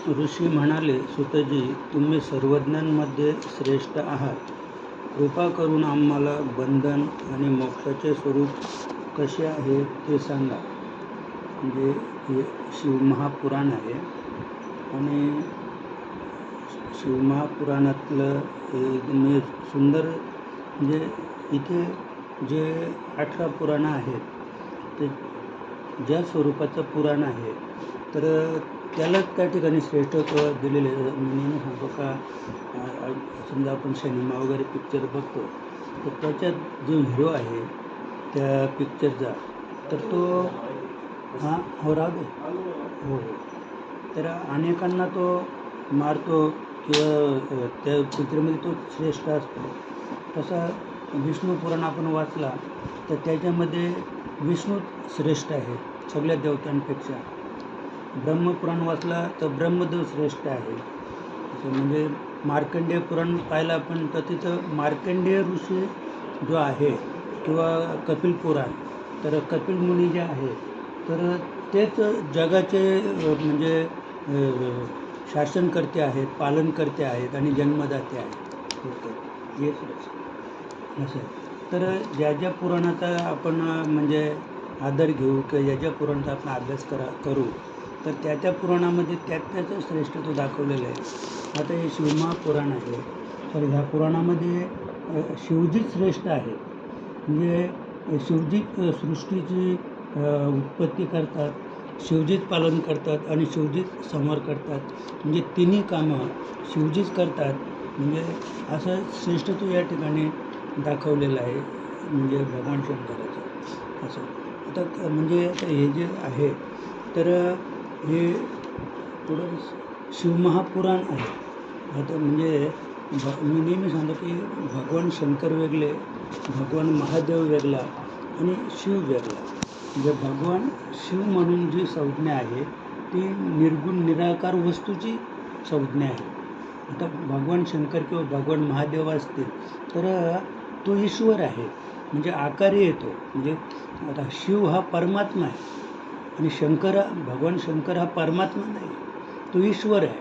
ऋषी म्हणाले, सुतजी, तुम्ही सर्वज्ञांमध्ये श्रेष्ठ आहात. कृपा करून आम्हाला बंधन आणि मोक्षाचे स्वरूप कसे आहे ते सांगा. म्हणजे हे शिवमहापुराण आहे आणि शिवमहापुराणातलं हे सुंदर म्हणजे इथे जे 18 पुराणं आहेत ते ज्या स्वरूपाचं पुराण आहे तर त्याला त्या ठिकाणी श्रेष्ठत्व दिलेले मी सांगतो का. समजा आपण सिनेमा वगैरे पिक्चर बघतो तर त्याच्यात जो हिरो आहे त्या पिक्चरचा तर तो हो राहू दे हो तर अनेकांना तो मारतो किंवा त्या पिक्चरमध्ये तो श्रेष्ठ असतो. तसा विष्णू पुराण आपण वाचला तर त्याच्यामध्ये विष्णू श्रेष्ठ आहे सगळ्या देवतांपेक्षा. ब्रह्मपुराण वाचला तर ब्रह्मदेव श्रेष्ठ आहे. म्हणजे मार्कंडेय पुराण पाहिलं आपण तर तिथं मार्कंडेय ऋषी जो आहे किंवा कपिल पुराण तर कपिल मुनी जे आहे तर तेच जगाचे म्हणजे शासनकर्ते आहेत, पालनकर्ते आहेत आणि जन्मदाते आहेत. असं तर ज्या ज्या पुराणाचा आपण म्हणजे आदर घेऊ किंवा ज्या ज्या पुराणाचा आपण अभ्यास करू तर त्या पुराणामध्ये त्याचं श्रेष्ठत्व दाखवलेलं आहे. आता हे शिवमहापुराण आहे तर ह्या पुराणामध्ये शिवजीच श्रेष्ठ आहे. म्हणजे शिवजीच सृष्टीची उत्पत्ती करतात, शिवजीच पालन करतात आणि शिवजीच संहार करतात. म्हणजे तिन्ही कामं शिवजीच करतात. म्हणजे असं श्रेष्ठत्व या ठिकाणी दाखवलेलं आहे म्हणजे भगवान शंकराचं. असं आता म्हणजे आता हे जे आहे तर हे पुढं शिवमहापुराण आहे. आता म्हणजे मी नेहमी सांगतो की भगवान शंकर वेगळे, भगवान महादेव वेगळा आणि शिव वेगळा. म्हणजे भगवान शिव म्हणून जी संज्ञा आहे ती निर्गुण निराकार वस्तूची संज्ञा आहे. आता भगवान शंकर किंवा भगवान महादेव असतील तर तो ईश्वर आहे म्हणजे आकारी येतो. म्हणजे आता शिव हा परमात्मा आहे आणि भगवान शंकर हा परमात्मा नाही, तो ईश्वर आहे.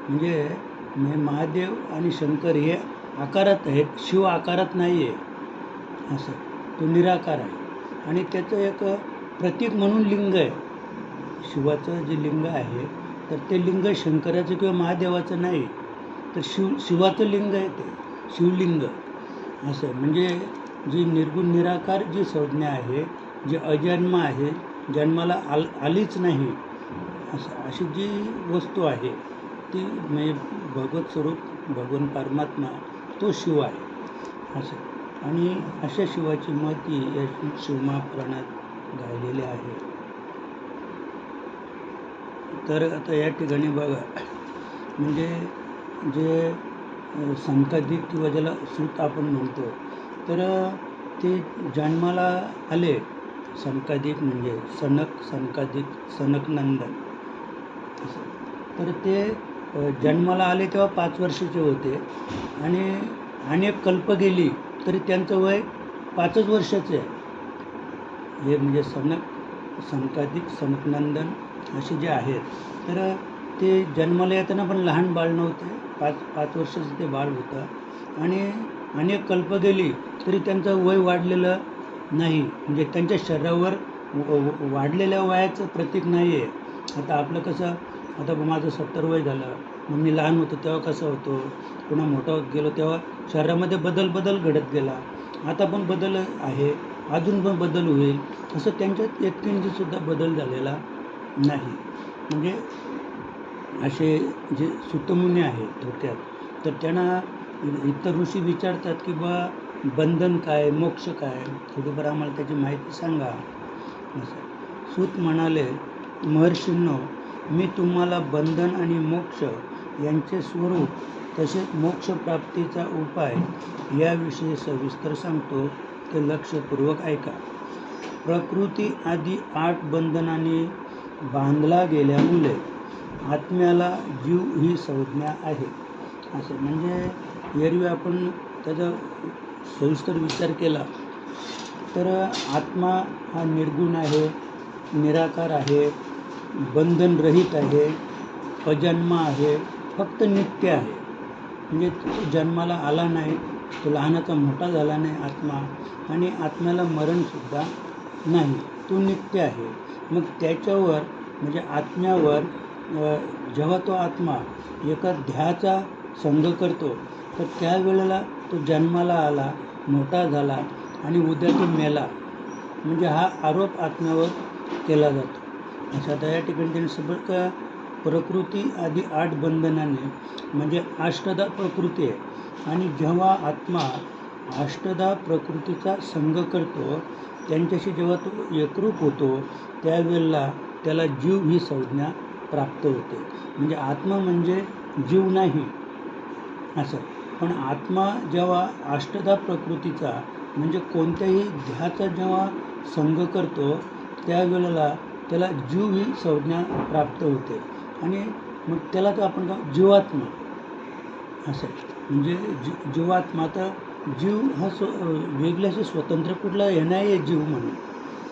म्हणजे महादेव आणि शंकर हे आकारात आहेत, शिव आकारात नाही आहे. असं तो निराकार आहे आणि त्याचं एक प्रतीक म्हणून लिंग आहे. शिवाचं जे लिंग आहे तर ते लिंग शंकराचं किंवा महादेवाचं नाही तर शिवाचं लिंग आहे ते शिवलिंग. असं म्हणजे जी निर्गुण निराकार जी संज्ञा आहे, जी अजन्म आहे, जन्माला आलीच नाही असं अशी जी वस्तू आहे ती म्हणजे भगवत स्वरूप भगवान परमात्मा तो शिव आहे. असं आणि अशा शिवाची महती या शिवमहापुराणात गायलेली आहे. तर आता या ठिकाणी बघा म्हणजे जे संकादिक किंवा ज्याला सूत आपण म्हणतो तर ते जन्माला आले. संकादिक म्हणजे संकादिक सनकनंदन. तर ते जन्माला आले तेव्हा 5 वर्षाचे होते आणि अनेक कल्प गेली तरी त्यांचं वय 5च वर्षाचं आहे. हे म्हणजे संकादिक सनकनंदन असे जे आहेत तर ते जन्माला येताना पण लहान बाळ नव्हते, 5 वर्षाचं ते बाळ होतं आणि अनेक कल्प गेली तरी त्यांचं वय वाढलेलं नाही. म्हणजे त्यांच्या शरीरावर वाढलेल्या वयाचं प्रतीक नाही आहे. आता आपलं कसं आता माझं 70 वय झालं, मग मी लहान होतो तेव्हा कसं होतो, पुन्हा मोठा होत गेलो तेव्हा शरीरामध्ये बदल घडत गेला. आता पण बदल आहे, अजून पण बदल होईल. असं त्यांच्यात एककिंचीतसुद्धा बदल झालेला नाही. म्हणजे असे जे सुतमुनी आहेत थोडक्यात तर त्यांना इतर ऋषी विचारतात की बा बंधन काय, मोक्ष काय, थोडीफार आम्हाला त्याची माहिती सांगा. असं सूत म्हणाले, महर्षींनो, मी तुम्हाला बंधन आणि मोक्ष यांचे स्वरूप तसेच मोक्षप्राप्तीचा उपाय याविषयी सविस्तर सांगतो, ते लक्षपूर्वक ऐका. प्रकृती आदी 8 बंधनांनी बांधला गेल्यामुळे आत्म्याला जीव ही संज्ञा आहे. असं म्हणजे एरवी आपण त्याचा सविस्तर विचार केला तर आत्मा हा निर्गुण आहे, निराकार आहे, बंधनरहित आहे अजन्म आहे, फक्त नित्य आहे. म्हणजे तो जन्माला आला नाही, तो लहानाचा मोठा झाला नाही आत्मा, आणि आत्म्याला मरणसुद्धा नाही, तो नित्य आहे. मग त्याच्यावर म्हणजे आत्म्यावर जेव्हा तो आत्मा एका ध्येयाचा संग करतो, तर त्यावेळेला तो जन्माला आला, मोठा झाला आणि उद्या तो मेला, म्हणजे हा आरोप आत्म्यावर केला जातो. अशा तर या ठिकाणी त्यांनी सगळं प्रकृती आधी 8 बंधनाने म्हणजे अष्टधा प्रकृती आहे. आणि जेव्हा आत्मा अष्टधा प्रकृतीचा संग करतो, त्यांच्याशी जेव्हा तो एकरूप होतो, त्यावेळेला त्याला जीव ही संज्ञा प्राप्त होते. म्हणजे आत्मा म्हणजे जीव नाही असं. पण आत्मा जेव्हा अष्टधा प्रकृतीचा म्हणजे कोणत्याही ध्येयाचा जेव्हा संग करतो, त्यावेळेला त्याला जीव ही संज्ञा प्राप्त होते. आणि मग त्याला तर आपण जीवात्मा असं. म्हणजे जीवात्मा, तर जीव हा वेगळ्याशी स्वतंत्र कुठला हे नाही आहे जीव म्हणून.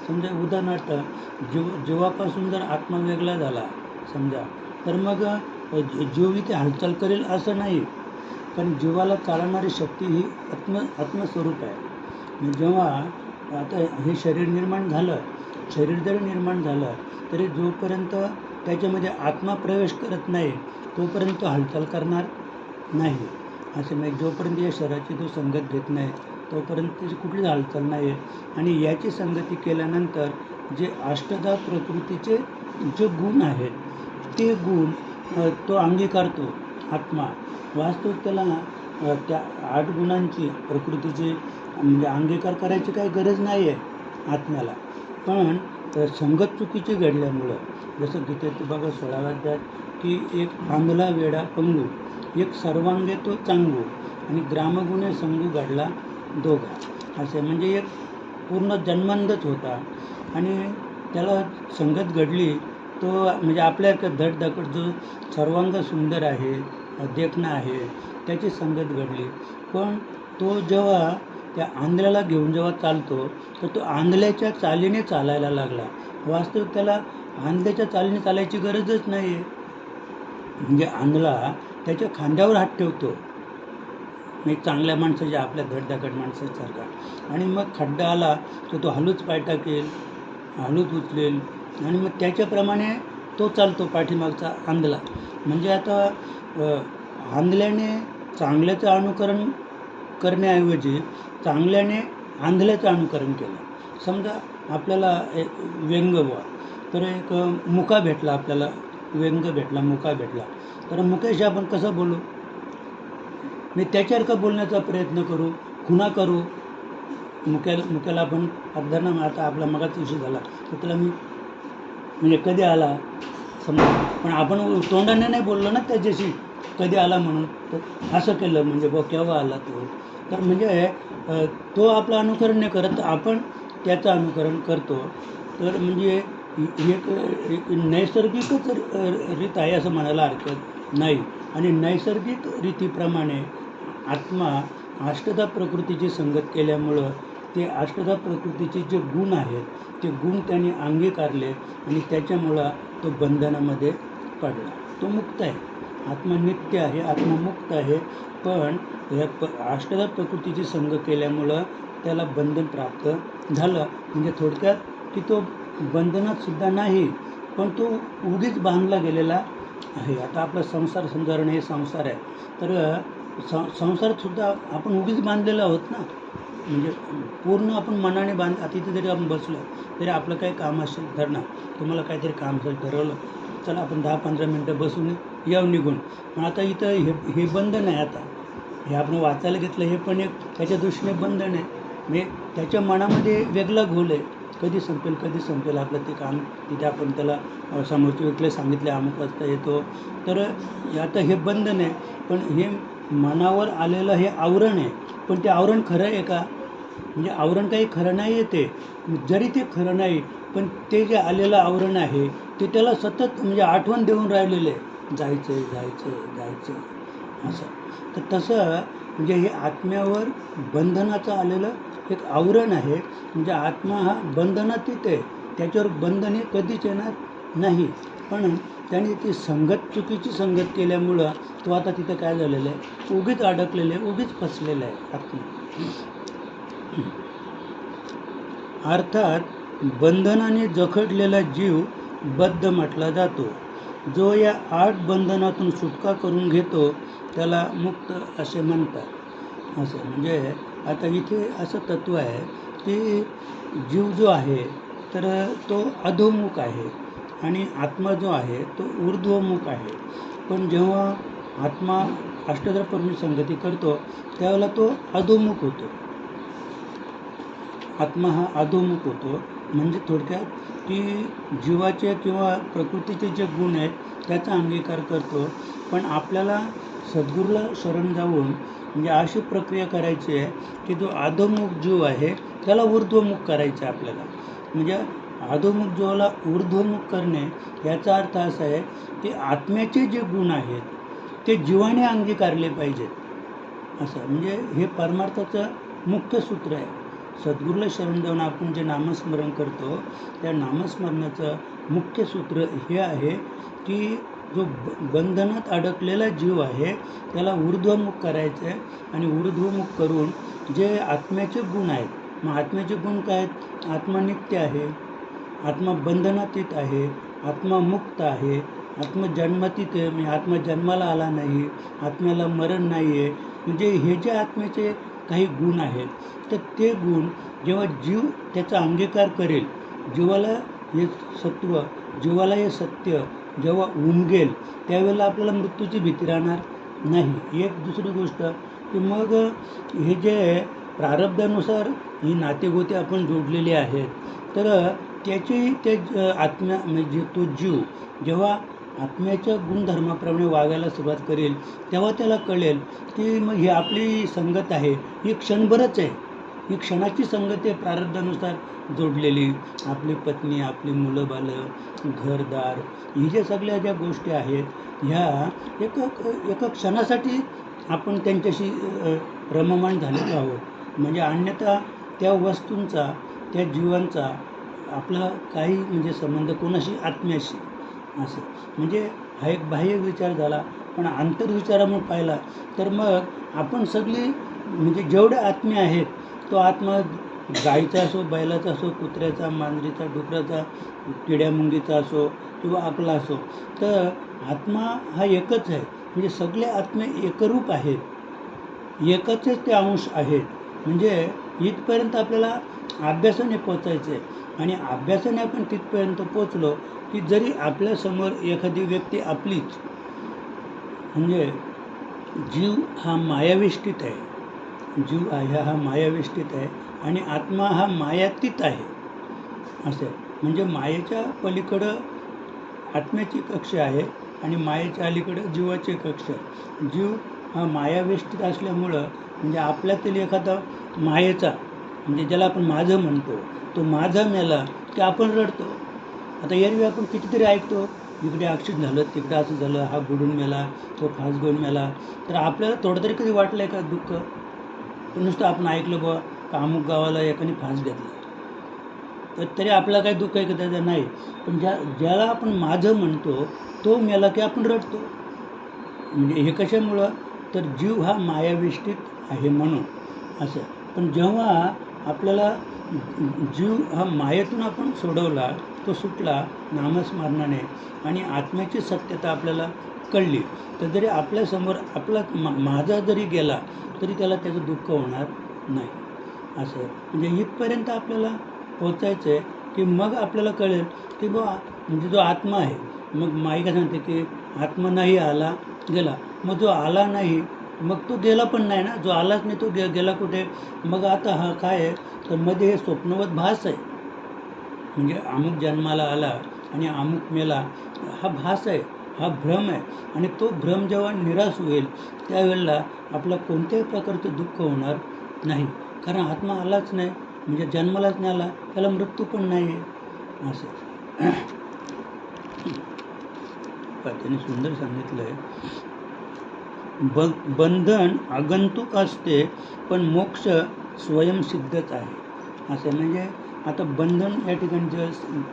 समजा उदाहरणार्थ जीवापासून जर आत्मा वेगळा झाला समजा, तर मग जीव इथे हालचाल करेल असं नाही. कारण जीवाला चालवणारी शक्ती ही आत्मस्वरूप आहे. जेव्हा आता हे शरीर निर्माण झालं, शरीर जरी निर्माण झालं तरी जोपर्यंत त्याच्यामध्ये आत्मा प्रवेश करत नाही तोपर्यंत हालचाल करणार नाही. असं नाही, जोपर्यंत या शरीराची तो संगत घेत नाही तोपर्यंत त्याची कुठलीच हालचाल नाही आहे. आणि याची संगती केल्यानंतर जे अष्टधा प्रकृतीचे जे गुण आहेत, ते गुण तो अंगीकारतो आत्मा. वास्तविक त्याला त्या 8 गुणांची प्रकृतीची म्हणजे अंगीकार करायची काही गरज नाही आहे आत्म्याला. पण संगत चुकीची घडल्यामुळं, जसं गीतेत बघा 16व्या अध्यायात की एक आंधळा वेडा पंगू, एक सर्वांगे तो चांगू, आणि ग्रामगुणे संगू घडला दोघा. असे म्हणजे एक पूर्ण जन्मांधच होता आणि त्याला संगत घडली. तो म्हणजे आपल्या धडधाकट जो सर्वांग सुंदर आहे, देखणा आहे, त्याची संगत घडली. पण तो जेव्हा त्या आंधळ्याला घेऊन जेव्हा चालतो, तर तो आंधळ्याच्या चालीने चालायला लागला. वास्तविक त्याला आंधळ्याच्या चालीने चालायची गरजच नाही आहे. म्हणजे आंधळा त्याच्या खांद्यावर हात ठेवतो, म्हणजे चांगल्या माणसाच्या, आपल्या धडधाकट माणसासारखा. आणि मग खड्डा आला तर तो हळूच पाय टाकेल, हळूच उचलेल, आणि मग त्याच्याप्रमाणे तो चालतो पाठीमागचा आंधळा. म्हणजे आता आंधळ्याने चांगल्याचं अनुकरण करण्याऐवजी चांगल्याने आंधळ्याचं अनुकरण केलं. समजा आपल्याला व्यंग बुवा, तर एक मुका भेटला, आपल्याला व्यंग भेटला, मुका भेटला, तर मुकेश आपण कसं बोलू? मी त्याच्यासारखं बोलण्याचा प्रयत्न करू, खुणा करू. मुक्याला आपण धरणं, आता आपला मगाचा विषय झाला तर त्याला मी म्हणजे कधी आला समजा, पण आपण तोंडाने नाही बोललो ना त्याच्याशी कधी आला म्हणून, तर असं केलं म्हणजे बघ केव्हा आला तो. तर म्हणजे तो आपलं अनुकरण नाही करत, आपण त्याचं अनुकरण करतो. तर म्हणजे एक नैसर्गिकच रीत आहे असं म्हणायला हरकत नाही. आणि नैसर्गिक रीतीप्रमाणे आत्मा अष्टधा प्रकृतीची संगत केल्यामुळं ते अष्टधा प्रकृतीचे जे गुण आहेत ते गुण त्यांनी अंगीकारले आणि त्याच्यामुळं तो बंधनामध्ये पडला. तो मुक्त आहे, आत्मा नित्य आहे, आत्मा मुक्त आहे. पण या अष्टधा प्रकृतीची संग केल्यामुळं त्याला बंधन प्राप्त झालं. म्हणजे थोडक्यात की तो बंधनात सुद्धा नाही, पण तो उगीच बांधला गेलेला आहे. आता आपला संसार सुधारण हे संसार आहे, तर संसारात सुद्धा आपण उगीच बांधलेलो आहोत ना. म्हणजे पूर्ण आपण मनाने आता इथे जरी आपण बसलो तरी आपलं काही काम असेल, धरणं तुम्हाला काहीतरी काम असेल, ठरवलं चला आपण 10-15 मिनटं बसून येऊ निघून. पण आता इथं हे बंधन आहे. आता हे आपण वाचायला घेतलं, हे पण एक त्याच्या दृष्टीने बंधन आहे. म्हणजे त्याच्या मनामध्ये वेगळा घोल आहे, कधी संपेल आपलं ते काम. तिथे आपण त्याला समोरचे व्यक्तीला सांगितले अमुक वाजता येतो, तर आता हे बंधन आहे. पण हे मनावर आलेलं हे आवरण आहे. पण ते आवरण खरं आहे का? म्हणजे आवरण काही खरं नाही आहे. ते जरी ते खरं नाही, पण ते जे आलेलं आवरण आहे ते त्याला सतत म्हणजे आठवण देऊन राहिलेलं आहे, जायचं असं. तर तसं म्हणजे हे आत्म्यावर बंधनाचं आलेलं एक आवरण आहे. म्हणजे आत्मा हा बंधनातीत आहे, त्याच्यावर बंधन हे कधीच येणार नाही. पण त्याने ती चुकीची संगत केल्यामुळं तो आता तिथं काय झालेलं आहे, उगीच अडकलेलं आहे, उगीच फसलेलं आहे आत्मा. अर्थात बंधनाने जखडलेला जीव बद्ध म्हटला जातो. जो या 8 बंधनातून सुटका करून घेतो त्याला मुक्त असे म्हणतात. असं म्हणजे आता इथे असं तत्व आहे की जीव जो आहे तर तो अधोमुख आहे आणि आत्मा जो आहे तो ऊर्ध्वमुख आहे. पण जेव्हा आत्मा अष्टोत्तर परमी संगती करतो त्यावेळेला तो अधोमुख होतो. आत्मा हा अधोमुख होतो. म्हणजे थोडक्यात की जीवाचे किंवा प्रकृतीचे जे गुण आहेत त्याचा अंगीकार करतो. पण आपल्याला सद्गुरूला शरण जाऊन म्हणजे अशी प्रक्रिया करायची आहे की जो अधोमुख जीव आहे त्याला ऊर्ध्वमुख करायचं आहे आपल्याला. म्हणजे अधोमुख जीवाला ऊर्ध्वमुख करणे याचा अर्थ असा आहे की आत्म्याचे जे गुण आहेत ते जीवाने अंगीकारले पाहिजेत. असं म्हणजे हे परमार्थाचं मुख्य सूत्र आहे. सद्गुरूला शरण जाऊन आपण जे नामस्मरण करतो त्या नामस्मरणाचं मुख्य सूत्र हे आहे की जो बंधनात अडकलेला जीव आहे त्याला ऊर्ध्वमुख करायचं आहे आणि ऊर्ध्वमुख करून जे आत्म्याचे गुण आहेत, मग आत्म्याचे गुण काय आहेत? आत्मा नित्य आहे, आत्मा बंधनातीत आहे, आत्मा मुक्त आहे, आत्मा जन्मातीत आहे म्हणजे आत्मा जन्माला आला नाही, आत्म्याला मरण नाही आहे. म्हणजे हे जे आत्म्याचे काही गुण आहेत तर ते गुण जेव्हा जीव त्याचा अंगीकार करेल, जीवाला हे सत्व, जीवाला हे सत्य जेव्हा उमगेल त्यावेळेला आपल्याला मृत्यूची भीती राहणार नाही. एक दुसरी गोष्ट की मग हे जे प्रारब्धानुसार ही नातेगोते आपण जोडलेली आहेत तर त्याची ते आत्म्या म्हणजे तो जीव जेव्हा आत्म्याच्या गुणधर्माप्रमाणे वागायला सुरुवात करेल तेव्हा त्याला कळेल की मग ही आपली संगत आहे ही क्षणभरच आहे, ही क्षणाची संगत आहे प्रारब्धानुसार जोडलेली. आपली पत्नी, आपली मुलं बालं, घरदार, ही ज्या सगळ्या ज्या गोष्टी आहेत ह्या एका क्षणासाठी आपण त्यांच्याशी रममाण झालेलो आहोत. म्हणजे अन्यथा त्या वस्तूंचा, त्या जीवांचा आपला काही म्हणजे संबंध कोणाशी, आत्म्याशी. असं म्हणजे हा एक बाह्य विचार झाला. पण आंतरविचारामुळे पाहिला तर मग आपण सगळी म्हणजे जेवढे आत्मे आहेत तो आत्मा गाईचा असो, बैलाचा असो, कुत्र्याचा, मांजरीचा, डुकराचा, किड्यामुंगीचा असो किंवा आपला असो, तर आत्मा हा एकच आहे. म्हणजे सगळे आत्मे एकरूप आहेत, एकचच ते अंश आहेत. म्हणजे इथपर्यंत आपल्याला अभ्यासाने पोचायचं आहे आणि अभ्यासाने आपण तिथपर्यंत पोचलो की जरी आपल्यासमोर एखादी व्यक्ती आपलीच म्हणजे जीव हा मायाविष्टित आहे, जीव आहे हा मायाविष्टित आहे आणि आत्मा हा मायातीत आहे. असं म्हणजे मायेच्या पलीकडं आत्म्याची कक्षा आहे आणि मायेच्या अलीकडं जीवाची कक्षा आहे. जीव हा मायावेष्टित असल्यामुळं म्हणजे आपल्यातील एखादा मायेचा म्हणजे ज्याला आपण माझं म्हणतो तो माझा मेला की आपण रडतो. आता एरवी आपण कितीतरी ऐकतो, इकडे ॲक्सिडेंट झालं, तिकडे असं झालं, हा बुडून मेला, तो फास घेऊन मेला. तर आपल्याला थोडं तरी कधी वाटलं आहे का दुःख? पण नुसतं आपण ऐकलं बुवा का अमुक गावाला एकाने फास घेतला तर तरी आपल्याला काही दुःख आहे का त्याचं? नाही. पण ज्याला आपण माझं म्हणतो तो मेला की आपण रडतो. म्हणजे हे कशामुळं? तर जीव हा मायाविष्टित आहे म्हणून. असं पण जेव्हा आपल्याला जीव हा मायेतून आपण सोडवला, तो सुटला नामस्मरणाने आणि आत्म्याची सत्यता आपल्याला कळली तर जरी आपल्यासमोर आपला माझा जरी गेला तरी त्याला त्याचं दुःख होणार नाही. असं म्हणजे इथपर्यंत आपल्याला पोचायचं आहे की मग आपल्याला कळेल की बुवा म्हणजे जो आत्मा आहे, मग माई काय सांगते की आत्मा नाही आला गेला. मग जो आला नाही मग तो गेला पण नाही ना, जो आलाच नाही तो गेला कुठे? मग आता हा काय आहे तर मध्ये हे स्वप्नवत भास आहे. म्हणजे अमुक जन्माला आला आणि अमुक मेला हा भास आहे, हा भ्रम आहे. आणि तो भ्रम जेव्हा निराश होईल त्यावेळेला आपला कोणत्याही प्रकारचं दुःख होणार नाही. कारण आत्मा आलाच नाही म्हणजे जन्मालाच नाही आला, त्याला मृत्यू पण नाही आहे. असं त्याने सुंदर सांगितलं आहे. बंधन आगंतुक असते पण मोक्ष स्वयंसिद्धच आहे. असं म्हणजे आता बंधन या ठिकाणी जे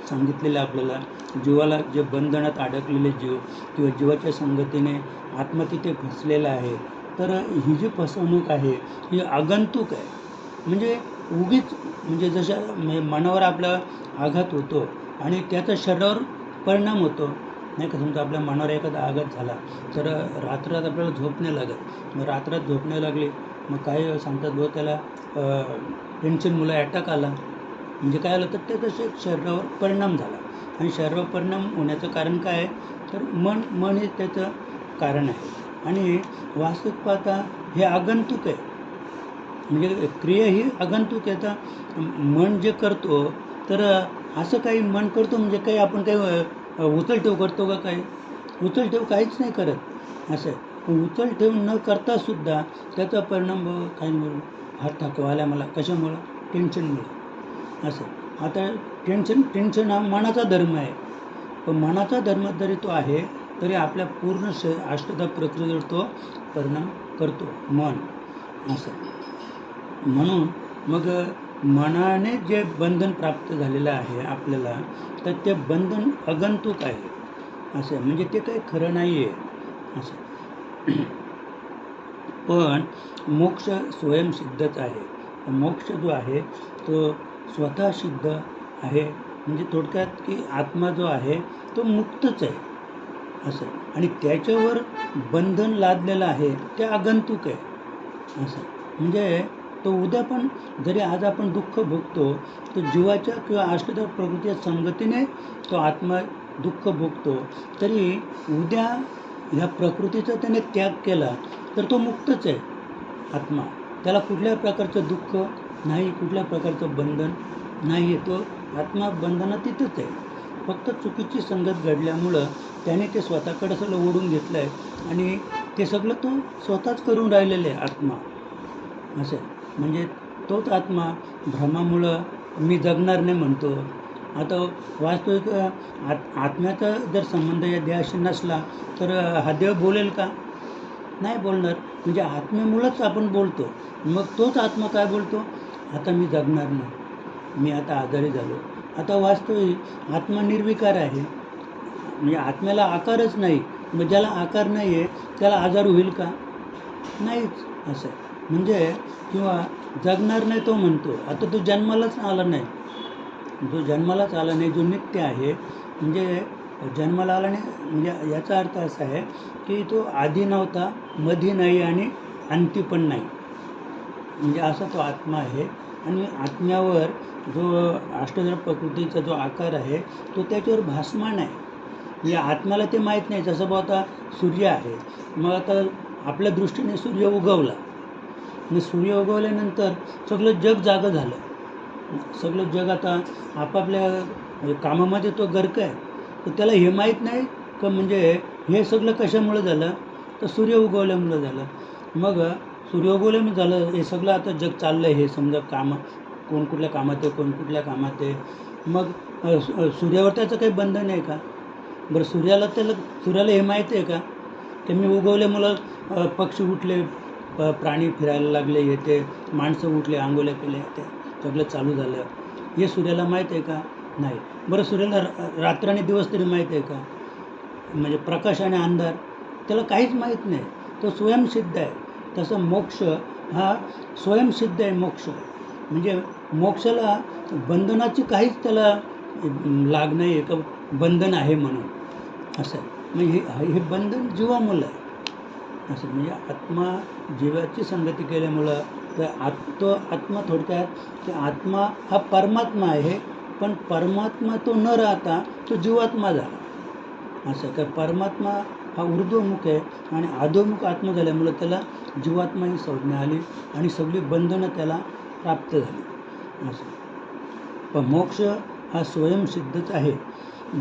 सांगितलेलं आपल्याला, जीवाला जे बंधनात अडकलेले जीव किंवा जीवाच्या संगतीने आत्मा तिथे फसलेला आहे, तर ही जी फसवणूक आहे ही आगंतुक आहे. म्हणजे उगीच म्हणजे जशा मनावर आपला आघात होतो आणि त्याचा शरीरावर परिणाम होतो, नाही का. समजा आपल्या मनावर एखादा आघात झाला तर रात्रात आपल्याला झोप नाही लागत. मग रात्रात झोप नाही लागली, मग काय सांगतात बुवा त्याला टेन्शनमुळे अटॅक आला. म्हणजे काय आलं तर त्याचा शरीरावर परिणाम झाला. आणि शरीरावर परिणाम होण्याचं कारण काय आहे, तर मन हे त्याचं कारण आहे. आणि वास्तविक पाहता हे आगंतुक आहे. म्हणजे क्रिया ही आगंतुक आहे. तर मन जे करतो, तर असं काही मन करतो म्हणजे काही आपण काही उचलठेव करतो का? काही उचलठेव काहीच नाही करत असं आहे. पण उचलठेव न करतासुद्धा त्याचा परिणाम काही फार थकवा आला मला, कशामुळं? टेन्शनमुळं असं. आता टेन्शन हा मनाचा धर्म आहे. पण मनाचा धर्म जरी तो आहे तरी आपल्या पूर्ण अष्टधा प्रक्रियेवर तो परिणाम करतो मन असं. म्हणून मग मनाने जे बंधन प्राप्त झालेलं आहे आपल्याला, तर ते बंधन आगंतुक आहे असं. म्हणजे ते काही खरं नाही आहे असं. पण मोक्ष स्वयंसिद्धच आहे. मोक्ष जो आहे तो स्वतः सिद्ध आहे. म्हणजे थोडक्यात की आत्मा जो आहे तो मुक्तच आहे असं. आणि त्याच्यावर बंधन लादलेलं आहे ते आगंतुक आहे असं. म्हणजे तो उद्या पण जरी आज आपण दुःख भोगतो, तर जीवाच्या किंवा अष्टधा प्रकृतीच्या संगतीने तो आत्मा दुःख भोगतो, तरी उद्या ह्या प्रकृतीचा त्याने त्याग केला तर तो मुक्तच आहे आत्मा. त्याला कुठल्याही प्रकारचं दुःख नाही, कुठल्या प्रकारचं बंधन नाही आहे. तो आत्मा बंधनात तिथंच आहे. फक्त चुकीची संगत घडल्यामुळं त्याने ते स्वतःकडं सगळं ओढून घेतलं आहे आणि ते सगळं तो स्वतःच करून राहिलेलं आहे आत्मा असं. म्हणजे तोच आत्मा भ्रमामुळं मी जगणार नाही म्हणतो. आता वास्तविक आत्म्याचा जर संबंध या देहाशी नसला तर हा देह बोलेल का? नाही बोलणार. म्हणजे आत्म्यामुळंच आपण बोलतो. मग तोच आत्मा काय बोलतो, आता मी जगणार नाही, मी आता आजारी झालो. आता वास्तविक आत्मा निर्विकार आहे. म्हणजे आत्म्याला आकारच नाही. मग ज्याला आकार नाही आहे त्याला आजार होईल का? नाहीच असं. म्हणजे किंवा जगणार नाही तो म्हणतो. आता तो जन्मालाच आला नाही, जो जन्मालाच आला नाही, जो नित्य आहे. म्हणजे जन्माला आला नाही म्हणजे याचा अर्थ असा आहे की तो आधी नव्हता, मधी नाही आणि अंती पण नाही. म्हणजे असा तो आत्मा आहे. आणि आत्म्यावर जो अष्टधा प्रकृतीचा जो आकार आहे तो त्याच्यावर भासमान आहे. म्हणजे आत्म्याला ते माहीत नाही. जसं बघा आता सूर्य आहे, मग आता आपल्या दृष्टीने सूर्य उगवला, मग सूर्य उगवल्यानंतर सगळं जग जागं झालं. सगळं जग आता आपापल्या कामामध्ये तो गर्क आहे. तर त्याला हे माहीत नाही का म्हणजे हे सगळं कशामुळं झालं, तर सूर्य उगवल्यामुळं झालं. मग सूर्य उगवल्यामुळे झालं हे सगळं. आता जग चाललं आहे हे समजा, कामं कोण कुठल्या कामात आहे, कोण कुठल्या कामात आहे. मग सूर्यावर त्याचं काही बंधन आहे का? बरं, सूर्याला हे माहीत आहे का की मी उगवल्यामुळं पक्षी उठले, प्राणी फिरायला लागले, येते माणसं उठले, आंघोळ्या केल्या, ते सगळं चालू झालं, हे सूर्याला माहीत आहे का? नाही. बरं, सूर्याला रात्र आणि दिवस तरी माहीत आहे का? म्हणजे प्रकाश आणि अंधार त्याला काहीच माहीत नाही. तो स्वयंसिद्ध आहे. तसं मोक्ष हा स्वयंसिद्ध आहे. मोक्ष म्हणजे मोक्षाला बंधनाची काहीच त्याला लाग नाही आहे का बंधन आहे म्हणून असं. म्हणजे हे बंधन जीवामुळं आहे असं. म्हणजे आत्मा जीवाची संगती केल्यामुळं तर तो आत्मा थोडक्यात की आत्मा हा परमात्मा आहे. पण परमात्मा तो न राहता तो जीवात्मा झाला असं. तर परमात्मा हा ऊर्ध्वमुख आहे आणि अधोमुख आत्मा झाल्यामुळं त्याला जीवात्मा ही संज्ञा आली आणि सगळी बंधनं त्याला प्राप्त झाली असं. पण मोक्ष हा स्वयंसिद्धच आहे.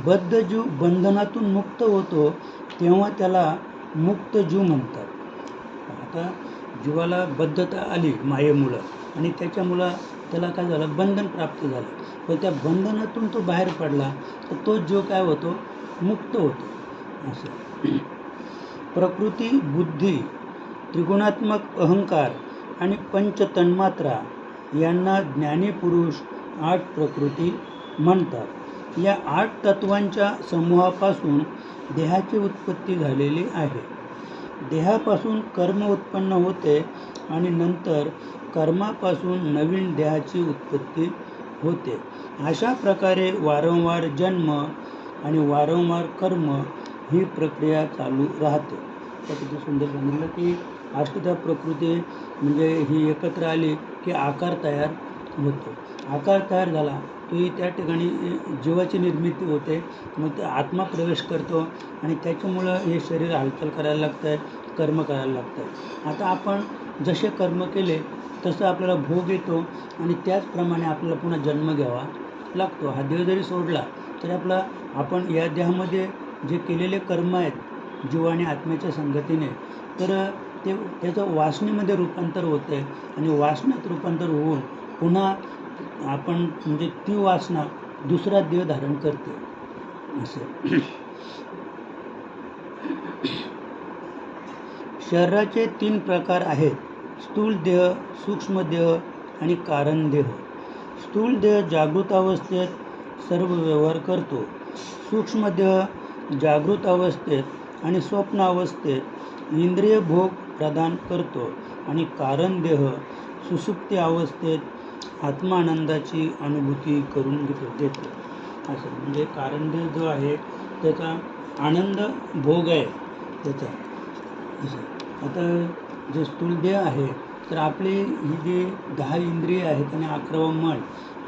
बद्ध जीव बंधनातून मुक्त होतो तेव्हा त्याला मुक्त जीव म्हणतात. आता जीवाला बद्धता आली मायेमुळं आणि त्याच्यामुळं त्याला काय झालं, बंधन प्राप्त झालं. पण त्या बंधनातून तो बाहेर पडला तर तो जीव काय होतो, मुक्त होतो असं. प्रकृती, बुद्धी, त्रिगुणात्मक अहंकार आणि पंचतन्मात्रा यांना ज्ञानी पुरुष 8 प्रकृती म्हणतात. या 8 तत्वांच्या समूहापासून देहाची उत्पत्ती झालेली आहे. देहापासून कर्म उत्पन्न होते आणि नंतर कर्मापासून नवीन देहाची उत्पत्ती होते. अशा प्रकारे वारंवार जन्म आणि वारंवार कर्म ही प्रक्रिया चालू राहते. तर किती सुंदर सांगितलं की अष्टधा प्रकृती म्हणजे ही एकत्र आली की आकार तयार होतो. आकार तयार झाला की त्या ठिकाणी जीवाची निर्मिती होते. मग ते आत्मा प्रवेश करतो आणि त्याच्यामुळं हे शरीर हालचाल करायला लागतं आहे, कर्म करायला लागतं आहे. आता आपण जसे कर्म केले तसं आपल्याला भोग येतो आणि त्याचप्रमाणे आपल्याला पुन्हा जन्म घ्यावा लागतो. हा देह जरी सोडला तरी आपण या देहामध्ये जे केलेले कर्म आहेत जीव आणि आत्म्याच्या संगतीने, तर त्याचं वासनेमध्ये रूपांतर होतं आहे आणि वासनेत रूपांतर होऊन पुन्हा आपण म्हणजे ती वासना दुसरा देह धारण करते. असं शरीराचे 3 प्रकार आहेत: स्थूल देह, सूक्ष्म देह आणि कारण देह. स्थूल देह जागृत अवस्थेत सर्व व्यवहार करतो. सूक्ष्म देह जागृत अवस्थेत आणि स्वप्न अवस्थेत इंद्रिय भोग प्रदान करतो आणि कारण देह सुषुप्ती अवस्थेत आत्मानंदाची अनुभूती करून देतो. असं म्हणजे कारण देह जो आहे त्याचा आनंद भोग आहे त्याचा. असं आता जे स्थूल देह आहे तर आपली ही जी 10 इंद्रिय आहेत आणि 11वं मन,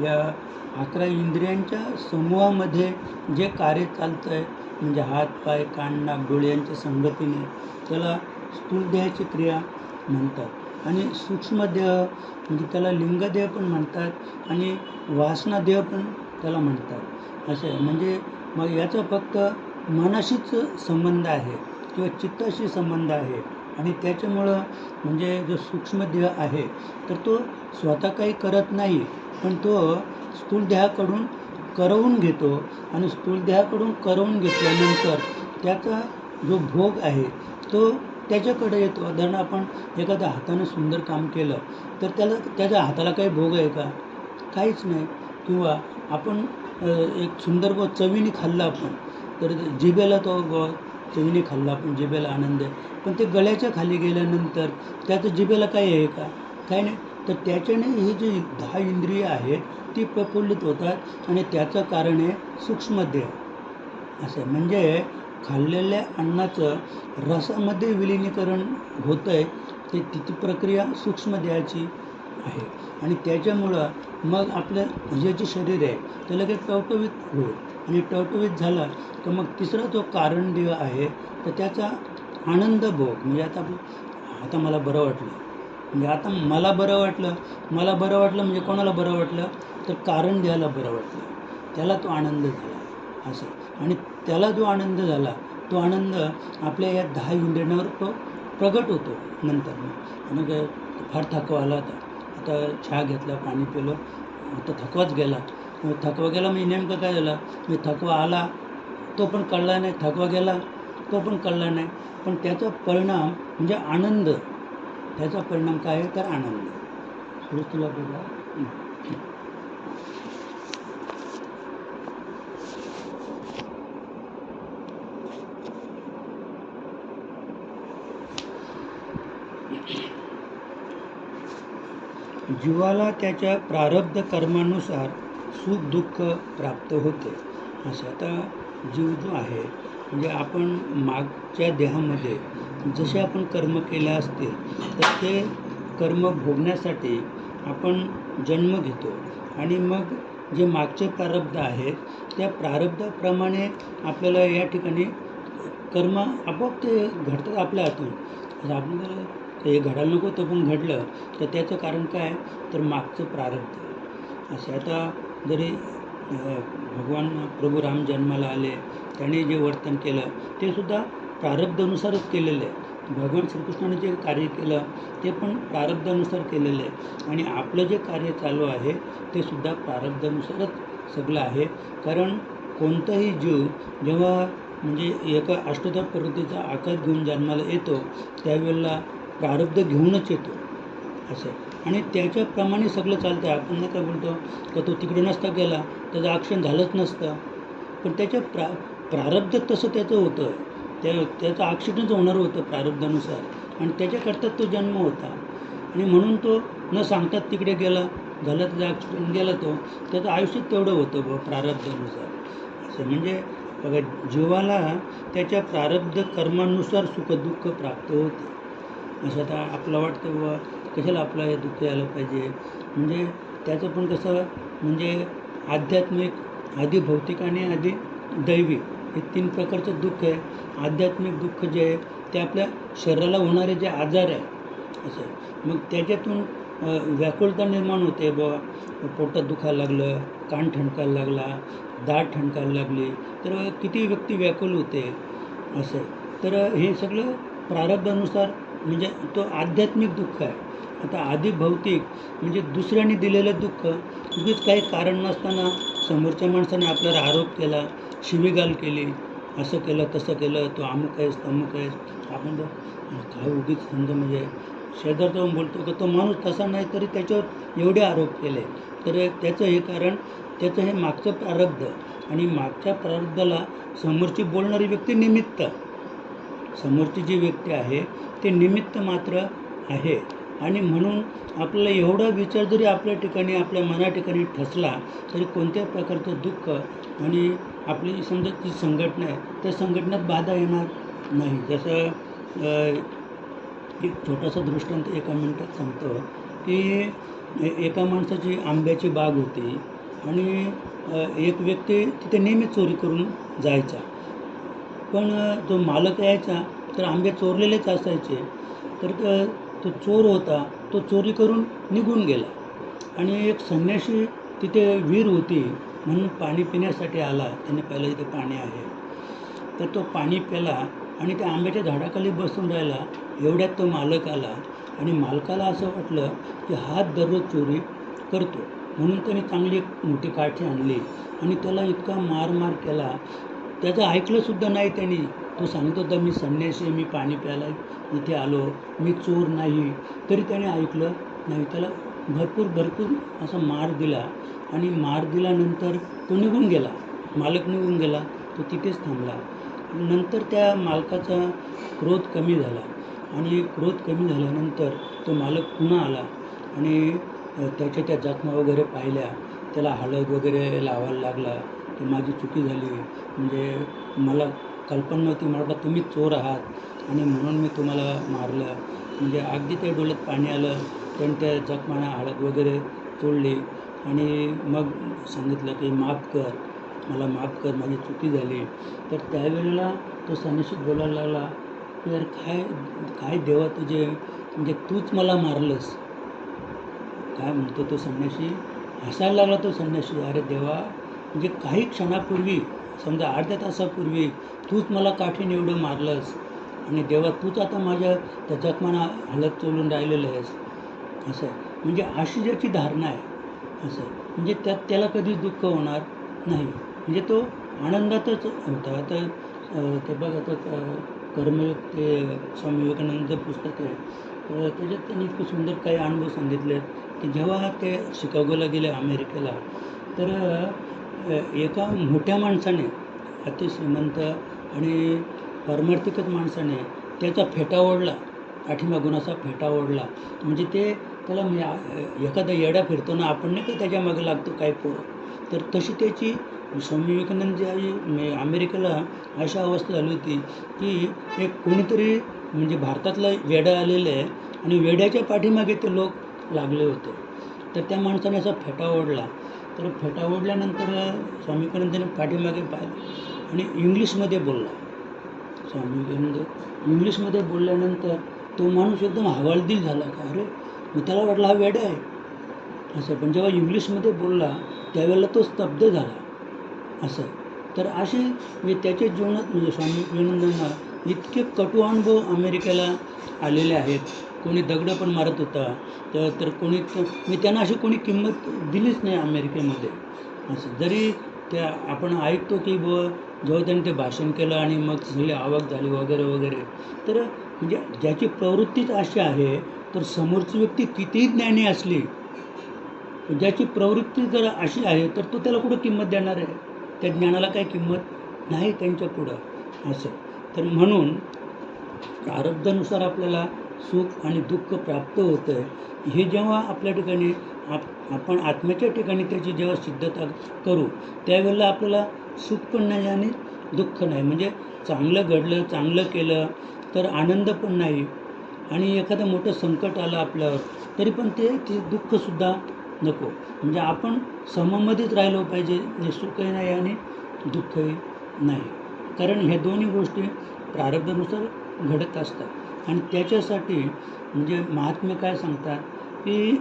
या 11 इंद्रियांच्या समूहामध्ये जे कार्य चालतं आहे म्हणजे हात, पाय, कान, नाक, डोळे यांच्या संगतीने त्याला स्थूल देहाची क्रिया म्हणतात. आणि सूक्ष्म देह म्हणजे त्याला लिंगदेह पण म्हणतात आणि वासना देह पण त्याला म्हणतात. असं आहे. म्हणजे मग याचा फक्त मनाशीच संबंध आहे किंवा चित्ताशी संबंध आहे आणि त्याच्यामुळं म्हणजे जो सूक्ष्म देह आहे तर तो स्वतः काही करत नाही, पण तो स्थूल देहाकडून करवून घेतो आणि स्थूल देहाकडून करवून घेतल्यानंतर त्याचा जो भोग आहे तो त्याच्याकडे येतो. उदाहरण आपण एखाद्या हातानं सुंदर काम केलं तर त्याच्या हाताला काही भोग आहे का? काहीच नाही. किंवा आपण एक सुंदर चवीने खाल्लं आपण तर जिभेला तो चवीने खाल्ला आपण, जिभेला आनंद आहे, पण ते गळ्याच्या खाली गेल्यानंतर त्याचं जिभेला काही आहे का? काही नाही. तर त्याच्याने ही जी 10 इंद्रिय आहेत ती प्रफुल्लित होतात आणि त्याचं कारण आहे सूक्ष्म देह. असं म्हणजे खाल्लेल्या अन्नाचं रसामध्ये विलिनीकरण होतं आहे ते तिची प्रक्रिया सूक्ष्म देहाची आहे आणि त्याच्यामुळं मग आपलं जे शरीर आहे ते लगेच टवटवीत होईल आणि टवटवीत झाला तर मग तिसरा जो कारण देह आहे तर त्याचा आनंद भोग म्हणजे आता मला बरं वाटलं, म्हणजे आता मला बरं वाटलं म्हणजे कोणाला बरं वाटलं तर कारण देहाला बरं वाटलं, त्याला तो आनंद झाला. असं आणि त्याला जो आनंद झाला तो आनंद आपल्या या 10 इंद्रियांवर तो प्रगट होतो नंतर. आणि फार थकवा आला आता चहा घेतला, पाणी पिलं, आता थकवाच गेला. थकवा गेला म्हणजे नेमकं काय झालं, मी थकवा आला तो पण कळला नाही, थकवा गेला तो पण कळला नाही, पण त्याचा परिणाम म्हणजे आनंद. त्याचा परिणाम काय आहे तर आनंद. तुला बघा जीवाला त्याच्या प्रारब्ध कर्मानुसार सुख दुःख प्राप्त होते. असं आता जीव जो आहे म्हणजे आपण मागच्या देहामध्ये जसे आपण कर्म केले असतील तर ते कर्म भोगण्यासाठी आपण जन्म घेतो आणि मग जे मागचे प्रारब्ध आहेत त्या प्रारब्धाप्रमाणे आपल्याला या ठिकाणी कर्म आपोआप ते घडतात आपल्या हातून. जर आपण जर ते घडायला नको तो पण घडलं तर त्याचं कारण काय तर मागचं प्रारब्ध. असे आता जरी भगवान प्रभू राम जन्माला आले त्याने जे वर्तन केलं ते सुद्धा प्रारब्धानुसारच केलेलं आहे. भगवान श्रीकृष्णाने जे कार्य केलं ते पण प्रारब्धानुसार केलेलं आहे आणि आपलं जे कार्य चालू आहे ते सुद्धा प्रारब्धानुसारच सगळं आहे. कारण कोणताही जीव जेव्हा म्हणजे एका अष्टधा प्रकृतीचा आकार घेऊन जन्माला येतो त्यावेळेला प्रारब्ध घेऊनच येतो. असं आणि त्याच्याप्रमाणे सगळं चालतं. आपण नाही का बोलतो का तो तिकडे नसता गेला त्याचं ॲक्शन झालंच नसतं, पण त्याच्या प्रारब्ध तसं त्याचं होतं, त्याचं ॲक्सिडेंट होणार होतं प्रारब्धानुसार, आणि त्याच्याकरता तो जन्म होता. आणि म्हणून तो न सांगताच तिकडे गेला, झाला त्याचा ॲक्सिडेंट, गेला तो, त्याचं आयुष्य तेवढं होतं प्रारब्धानुसार. असं म्हणजे बघा, जीवाला त्याच्या प्रारब्ध कर्मानुसार सुखदुःख प्राप्त होते. असं आता आपलं वाटतं बाबा कशाला आपलं हे दुःख यायला पाहिजे, म्हणजे त्याचं पण कसं म्हणजे आध्यात्मिक, आधी भौतिक आणि आधी दैवी, हे 3 प्रकारचं दुःख आहे. आध्यात्मिक दुःख जे आहे ते आपल्या शरीराला होणारे जे आजार आहे, असं मग त्याच्यातून व्याकुळता निर्माण होते. बुवा पोटात दुखायला लागलं, कान ठणकायला लागला, दाढ ठणकायला लागली, तर किती व्यक्ती व्याकुल होते असं. तर हे सगळं प्रारब्धानुसार, म्हणजे तो आध्यात्मिक दुःख आहे. आता आधी भौतिक म्हणजे दुसऱ्याने दिलेलं दुःख, उगीच काही कारण नसताना समोरच्या माणसाने आपल्याला आरोप केला, शिवीगाळ केली, असं केलं तसं केलं, तो अमुक आहेस तमुक आहेस, आपण काय उगीच समजा म्हणजे शेजारचा जाऊन बोलतो का तो माणूस तसा नाही, तरी त्याच्यावर एवढे आरोप केले. तर त्याचं हे कारण, त्याचं हे मागचं प्रारब्ध, आणि मागच्या प्रारब्धाला समोरची बोलणारी व्यक्ती निमित्त, समोरची जी व्यक्ती आहे ते निमित्त मात्र आहे. आणि म्हणून आपल्याला एवढा विचार जरी आपल्या ठिकाणी, आपल्या मना ठिकाणी ठसला, तरी कोणत्याही प्रकारचं दुःख आणि आपली समजा जी संघटना आहे त्या संघटनेत बाधा येणार नाही. जसं एक छोटासा दृष्टांत एका मिनिटात सांगतो की एका माणसाची आंब्याची बाग होती, आणि एक व्यक्ती तिथे नेहमी चोरी करून जायचा. पण जो मालक यायचा तर आंबे चोरलेलेच असायचे. तर तो चोर होता, तो चोरी करून निघून गेला. आणि एक संन्यासी तिथे विहीर होती म्हणून पाणी पिण्यासाठी आला. त्याने पाहिलं इथे पाणी आहे, तर तो पाणी प्याला आणि त्या आंब्याच्या झाडाखाली बसून राहिला. एवढ्यात तो मालक आला, आणि मालकाला असं वाटलं की हा दररोज चोरी करतो, म्हणून त्याने चांगली एक मोठी काठी आणली आणि त्याला इतका मार केला. त्याचं ऐकलंसुद्धा नाही त्याने. तो सांगत होता मी संन्यासी आहे, मी पाणी प्यायला इथे आलो, मी चोर नाही, तरी त्याने ऐकलं नाही. त्याला भरपूर असा मार दिला, आणि मार दिल्यानंतर तो निघून गेला. मालक निघून गेला, तो तिथेच थांबला. नंतर त्या मालकाचा क्रोध कमी झाला, आणि क्रोध कमी झाल्यानंतर तो मालक पुन्हा आला, आणि त्याच्या त्या जखमा वगैरे पाहिल्या, त्याला हळद वगैरे लावायला लागला की माझी चुकी झाली, म्हणजे मला कल्पना नव्हती, मला वाटलं तुम्ही चोर आहात आणि म्हणून मी तुम्हाला मारलं. म्हणजे अगदी त्या डोळ्यात पाणी आलं. त्याने त्या जखमांना हळद वगैरे चोळली, आणि मग सांगितलं की माफ कर, मला माफ कर, माझी चुकी झाली. तर त्यावेळेला तो संन्यासी बोलायला लागला की यार काय देवा तुझे, म्हणजे तूच मला मारलंस. काय म्हणतो तो संन्यासी, हसायला लागला तो संन्यासी. अरे देवा, म्हणजे काही क्षणापूर्वी, समजा अर्ध्या तासापूर्वी तूच मला काठीने एवढं मारलंस, आणि देवा तूच आता माझ्या त्या जखमांना हळद चोळून राहिलेलं आहेस. असं म्हणजे अशी ज्याची धारणा आहे, असं म्हणजे त्याला कधीच दुःख होणार नाही, म्हणजे तो आनंदातच होता. आता ते बघा, आता कर्मयोग, ते स्वामी विवेकानंदचं पुस्तक आहे, तर त्याच्यात त्यांनी इतकं सुंदर काही अनुभव सांगितले की जेव्हा ते शिकागोला गेले अमेरिकेला, तर एका मोठ्या माणसाने, अति श्रीमंत आणि पारमार्थिकच माणसाने त्याचा फेटा ओढला, पाठीमागून असा फेटा ओढला. म्हणजे त्याला एखादा येडा फिरतो ना, आपण नाही का त्याच्या मागे लागतो काय पोरं, तर तशी त्याची स्वामी विवेकानंद जी अमेरिकेला अशा अवस्था झाली होती की एक कोणीतरी म्हणजे भारतातला वेडा आलेलं आहे, आणि वेड्याच्या पाठीमागे ते लोक लागले होते. तर त्या माणसाने असा फेटा ओढला. तर फेटा ओढल्यानंतर स्वामी विवेकानंदाने पाठीमागे पाहिलं आणि इंग्लिशमध्ये बोलला. स्वामी विवेकानंद इंग्लिशमध्ये बोलल्यानंतर तो माणूस एकदम हवालदिल झाला का अरे, मग त्याला वाटलं हा वेडा आहे असं. पण जेव्हा इंग्लिशमध्ये बोलला त्यावेळेला तो स्तब्ध झाला असं. तर असे म्हणजे त्याच्या जीवनात, म्हणजे स्वामी विवेकानंदांना इतके कटू अनुभव अमेरिकेला आलेले आहेत. कोणी दगडं पण मारत होता, तर कोणी म्हणजे त्यांना अशी कोणी किंमत दिलीच नाही अमेरिकेमध्ये असं. जरी त्या आपण ऐकतो की जेव्हा त्यांनी ते भाषण केलं आणि मग सगळी आवक झाली वगैरे वगैरे, तर म्हणजे ज्याची प्रवृत्तीच अशी आहे तर समोरची व्यक्ती कितीही ज्ञानी असली, ज्याची प्रवृत्ती जर अशी आहे, तर तो त्याला कुठं किंमत देणार आहे? त्या ज्ञानाला काही किंमत नाही त्यांच्या पुढं असं. तर म्हणून प्रारब्धानुसार आपल्याला सुख आणि दुःख प्राप्त होतं आहे. हे जेव्हा आपल्या ठिकाणी आपण आत्म्याच्या ठिकाणी त्याची जेव्हा सिद्धता करू, त्यावेळेला आपल्याला सुख पण नाही आणि दुःख नाही. म्हणजे चांगलं घडलं, चांगलं केलं तर आनंद पण नाही, आणि एखादं मोठं संकट आलं आपल्यावर तरी पण ते दुःखसुद्धा नको. म्हणजे आपण सममध्येच राहिलो पाहिजे, म्हणजे सुखही नाही आणि दुःखही नाही. कारण ह्या दोन्ही गोष्टी प्रारब्धानुसार घडत असतात. आणि त्याच्यासाठी म्हणजे महात्मे काय सांगतात की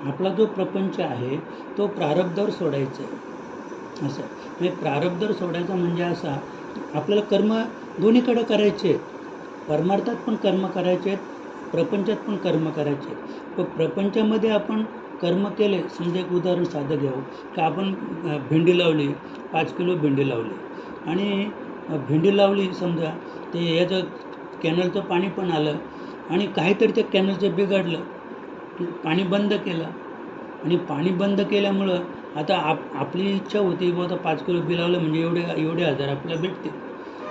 आपला जो प्रपंच आहे तो प्रारब्धावर सोडायचा आहे असं. म्हणजे प्रारब्धावर सोडायचा म्हणजे असा, आपल्याला कर्म दोन्हीकडं करायचे आहेत. परमार्थात पण कर्म करायचे आहेत, प्रपंचात पण कर्म करायचे आहेत. पण प्रपंचामध्ये आपण कर्म केले, समजा एक उदाहरण साधं घ्यावं की आपण भेंडी लावली, 5 किलो भेंडी लावली, आणि भेंडी लावली समजा, ते याचं कॅनलचं पाणी पण आलं आणि काहीतरी त्या कॅनलचं बिघडलं, पाणी बंद केलं, आणि पाणी बंद केल्यामुळं आता आपली इच्छा होती बुवा आता 5 किलो बी लावलं म्हणजे एवढे हजार आपल्याला भेटते,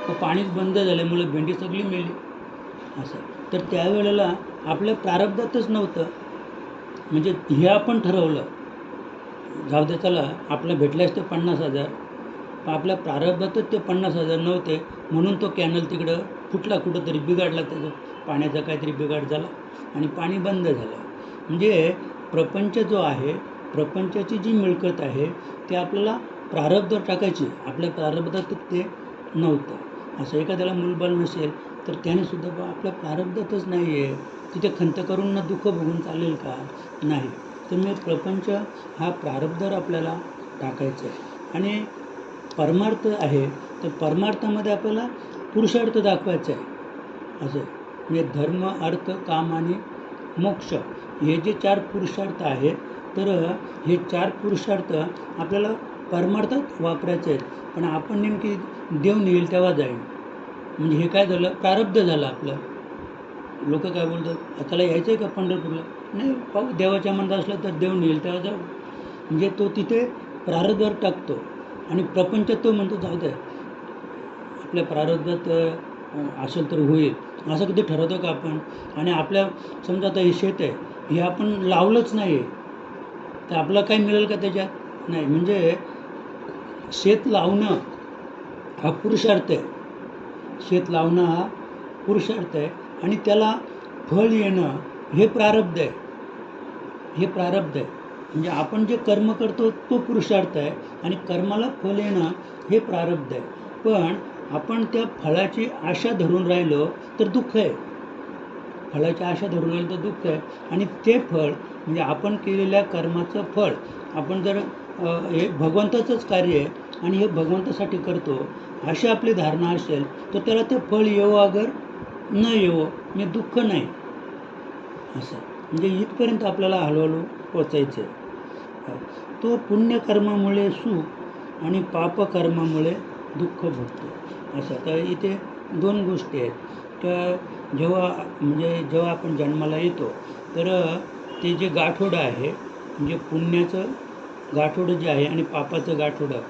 तर पाणीच बंद झाल्यामुळं भेंडी सगळी मेली असं. तर त्यावेळेला आपल्या प्रारब्धातच नव्हतं. म्हणजे हे आपण ठरवलं, जाऊ दे चला आपलं भेटले असते 50,000, पण आपल्या प्रारब्धातच ते 50,000 नव्हते, म्हणून तो कॅनल तिकडं फुटला, कुठंतरी बिघडला, त्याचं पाण्याचा काहीतरी बिघाड झाला आणि पाणी बंद झालं. म्हणजे प्रपंच जो आहे, प्रपंचाची जी मिळकत आहे ती आपल्याला प्रारब्धावर टाकायची, आपल्या प्रारब्धात ते नव्हतं असं. एखाद्याला मूलबाळ नसेल तर त्यानेसुद्धा बा आपल्या प्रारब्धातच नाही आहे, तिथे खंत करून ना दुःख बघून चालेल का? नाही. तर मी प्रपंच हा प्रारब्धावर आपल्याला टाकायचा आहे. आणि परमार्थ आहे, तर परमार्थामध्ये आपल्याला पुरुषार्थ दाखवायचा आहे असं. म्हणजे धर्म, अर्थ, काम आणि मोक्ष हे जे 4 पुरुषार्थ आहेत, तर हे 4 पुरुषार्थ आपल्याला परमार्थात वापरायचे आहेत. पण आपण नेमकी देव नेईल तेव्हा जाईल. म्हणजे हे काय झालं, प्रारब्ध झालं आपलं. लोक काय बोलतात, त्याला यायचं आहे का पंढरपूरला? नाही, पाहू देवाच्या मनात असलं तर देव नेईल तेव्हा जाऊ. म्हणजे तो तिथे प्रारब्धावर टाकतो, आणि प्रपंचात तो म्हणतो जाऊ द्या, आपल्या प्रारब्धात असेल तर होईल, असं कधी ठरवतो का आपण? आणि आपल्या समजा आता हे शेत आहे, हे आपण लावलंच नाही आहे, तर आपलं काय मिळेल का त्याच्यात? नाही. म्हणजे शेत लावणं हा पुरुषार्थ आहे, शेत लावणं हा पुरुषार्थ आहे, आणि त्याला फळ येणं हे प्रारब्ध आहे, हे प्रारब्ध आहे. म्हणजे आपण जे कर्म करतो तो पुरुषार्थ आहे, आणि कर्माला फळ येणं हे प्रारब्ध आहे. पण आपण त्या फळाची आशा धरून राहिलो तर दुःख आहे, फळाची आशा धरून राहिलो तर दुःख आहे. आणि ते फळ म्हणजे आपण केलेल्या कर्माचं फळ, आपण जर हे भगवंताचंच कार्य आहे आणि हे भगवंतासाठी करतो अशी आपली धारणा असेल, तर त्याला ते फळ येवो अगर न येवो, म्हणजे दुःख नाही असं. म्हणजे इथपर्यंत आपल्याला हळूहळू पोचायचं आहे. तो पुण्यकर्मामुळे सुख आणि पापकर्मामुळे दुःख भोगतो असं. तर इथे 2 गोष्टी आहेत. तर जेव्हा आपण जन्माला येतो, तर ते जे गाठोडं आहे, म्हणजे पुण्याचं गाठोडं जे आहे आणि पापाचं गाठोडं,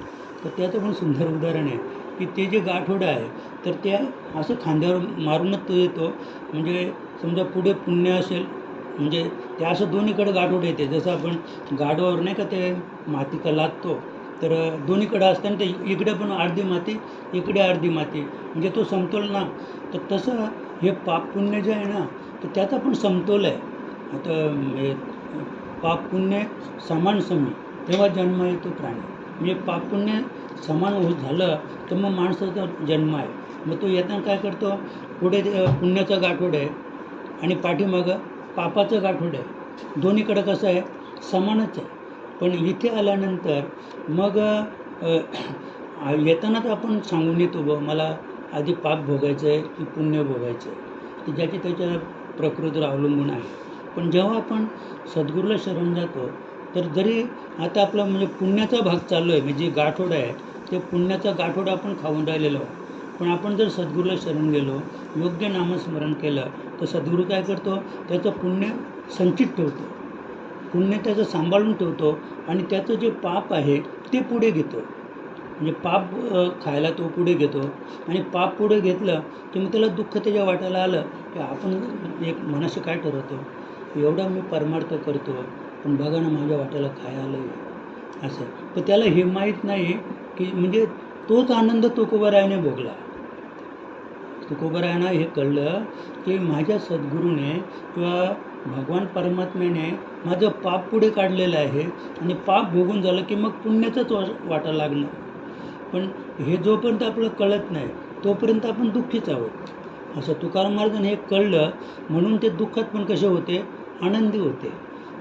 तर त्याचं पण सुंदर उदाहरण आहे की ते जे गाठोडं आहे तर त्या असं खांद्यावर मारूनच तो येतो. म्हणजे समजा पुढे पुण्य असेल, म्हणजे ते असं दोन्हीकडं गाठोडं येते. जसं आपण गाडवावर नाही का ते माती का लादतो, तर दोन्हीकडं असताना ते इकडे पण अर्धी माती, इकडे अर्धी माती, म्हणजे तो समतोल ना. तर तसं हे पाप पुण्य जे आहे ना, तर त्याचा पण समतोल आहे. आता पाप पुण्य समान समी, तेव्हा जन्म येतो प्राणी. म्हणजे पाप पुण्य समान झालं तर मग माणसाचा जन्म आहे. मग तो येताना काय करतो, पुढे पुण्याचं गाठोड आहे आणि पाठीमागं पापाचं गाठोड आहे. दोन्हीकडं कसं आहे, समानच आहे. पण इथे आल्यानंतर मग येतानाच आपण सांगून येतो बा मला आधी पाप भोगायचं आहे की पुण्य भोगायचं आहे, की ज्याची त्याच्या प्रकृतीवर अवलंबून आहे. पण जेव्हा आपण सद्गुरूला शरण जातो, तर जरी आता आपला म्हणजे पुण्याचा भाग चालू आहे, म्हणजे गाठोडा आहे, ते पुण्याचा गाठोडा आपण खाऊन राहिलेलो आहोत. पण आपण जर सद्गुरूला शरण गेलो, योग्य नामस्मरण केलं, तर सद्गुरू काय करतो, त्याचं पुण्य संचित ठेवतो, पुण्य त्याचं सांभाळून ठेवतो आणि त्याचं जे पाप आहे ते पुढे घेतो. म्हणजे पाप खायला तो पुढे घेतो आणि पाप पुढे घेतलं की मग त्याला दुःख त्याच्या वाटायला आलं की आपण एक मनाशी काय ठरवतो, एवढा मी परमार्थ करतो पण बघा ना माझ्या वाट्याला काय आलं आहे असं. तर त्याला हे माहीत नाही की म्हणजे तोच आनंद तुकोबारायाने भोगला. तुकोबारायांना हे कळलं की माझ्या सद्गुरूने किंवा भगवान परमात्म्याने माझं पाप पुढे काढलेलं आहे आणि पाप भोगून झालं की मग पुण्याचंच वाटा लागलं. पण हे जोपर्यंत आपल्याला कळत नाही तोपर्यंत आपण दुःखीच आहोत असं तुकाराम महाराजांनी हे कळलं. म्हणून ते दुःखात पण कसे होते, आनंदी होते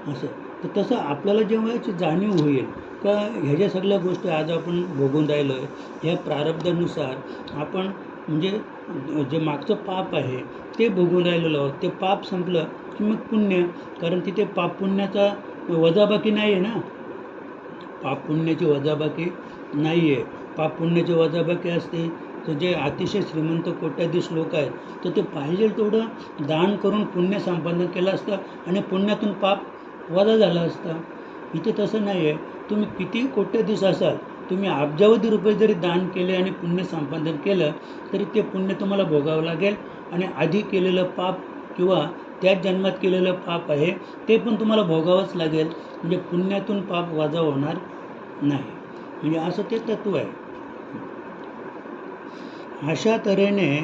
असं. तर तसं आपल्याला जेव्हा याची जाणीव होईल का ह्या सगळ्या गोष्टी आज आपण भोगून राहिलो आहे, ह्या प्रारब्धानुसार आपण म्हणजे जे मागचं पाप आहे ते भोगून राहिलेलो आहोत, ते पाप संपलं की मग पुण्य. कारण तिथे पाप पुण्याचा वजाबाकी नाही आहे ना, पाप पुण्याची वजाबाकी नाही आहे. पाप पुण्याची वजाबाकी असते तर जे अतिशय श्रीमंत कोट्याधीश लोक आहेत तर ते पाहिजे तेवढं दान करून पुण्य संपादन केलं असतं आणि पुण्यातून पाप वजा झाला असता. इथे तसं नाही आहे. तुम्ही किती कोट्याधीश असाल, तुम्ही अब्जावधी रुपये जरी दान केले आणि पुण्य संपादन केलं तरी ते पुण्य तुम्हाला भोगावं लागेल आणि आधी केलेलं पाप किंवा त्याच जन्मात केलेलं पाप आहे ते पण तुम्हाला भोगावंच लागेल. म्हणजे पुण्यातून पाप वजा होणार नाही. म्हणजे असं ते तत्त्व आहे. अशा तऱ्हेने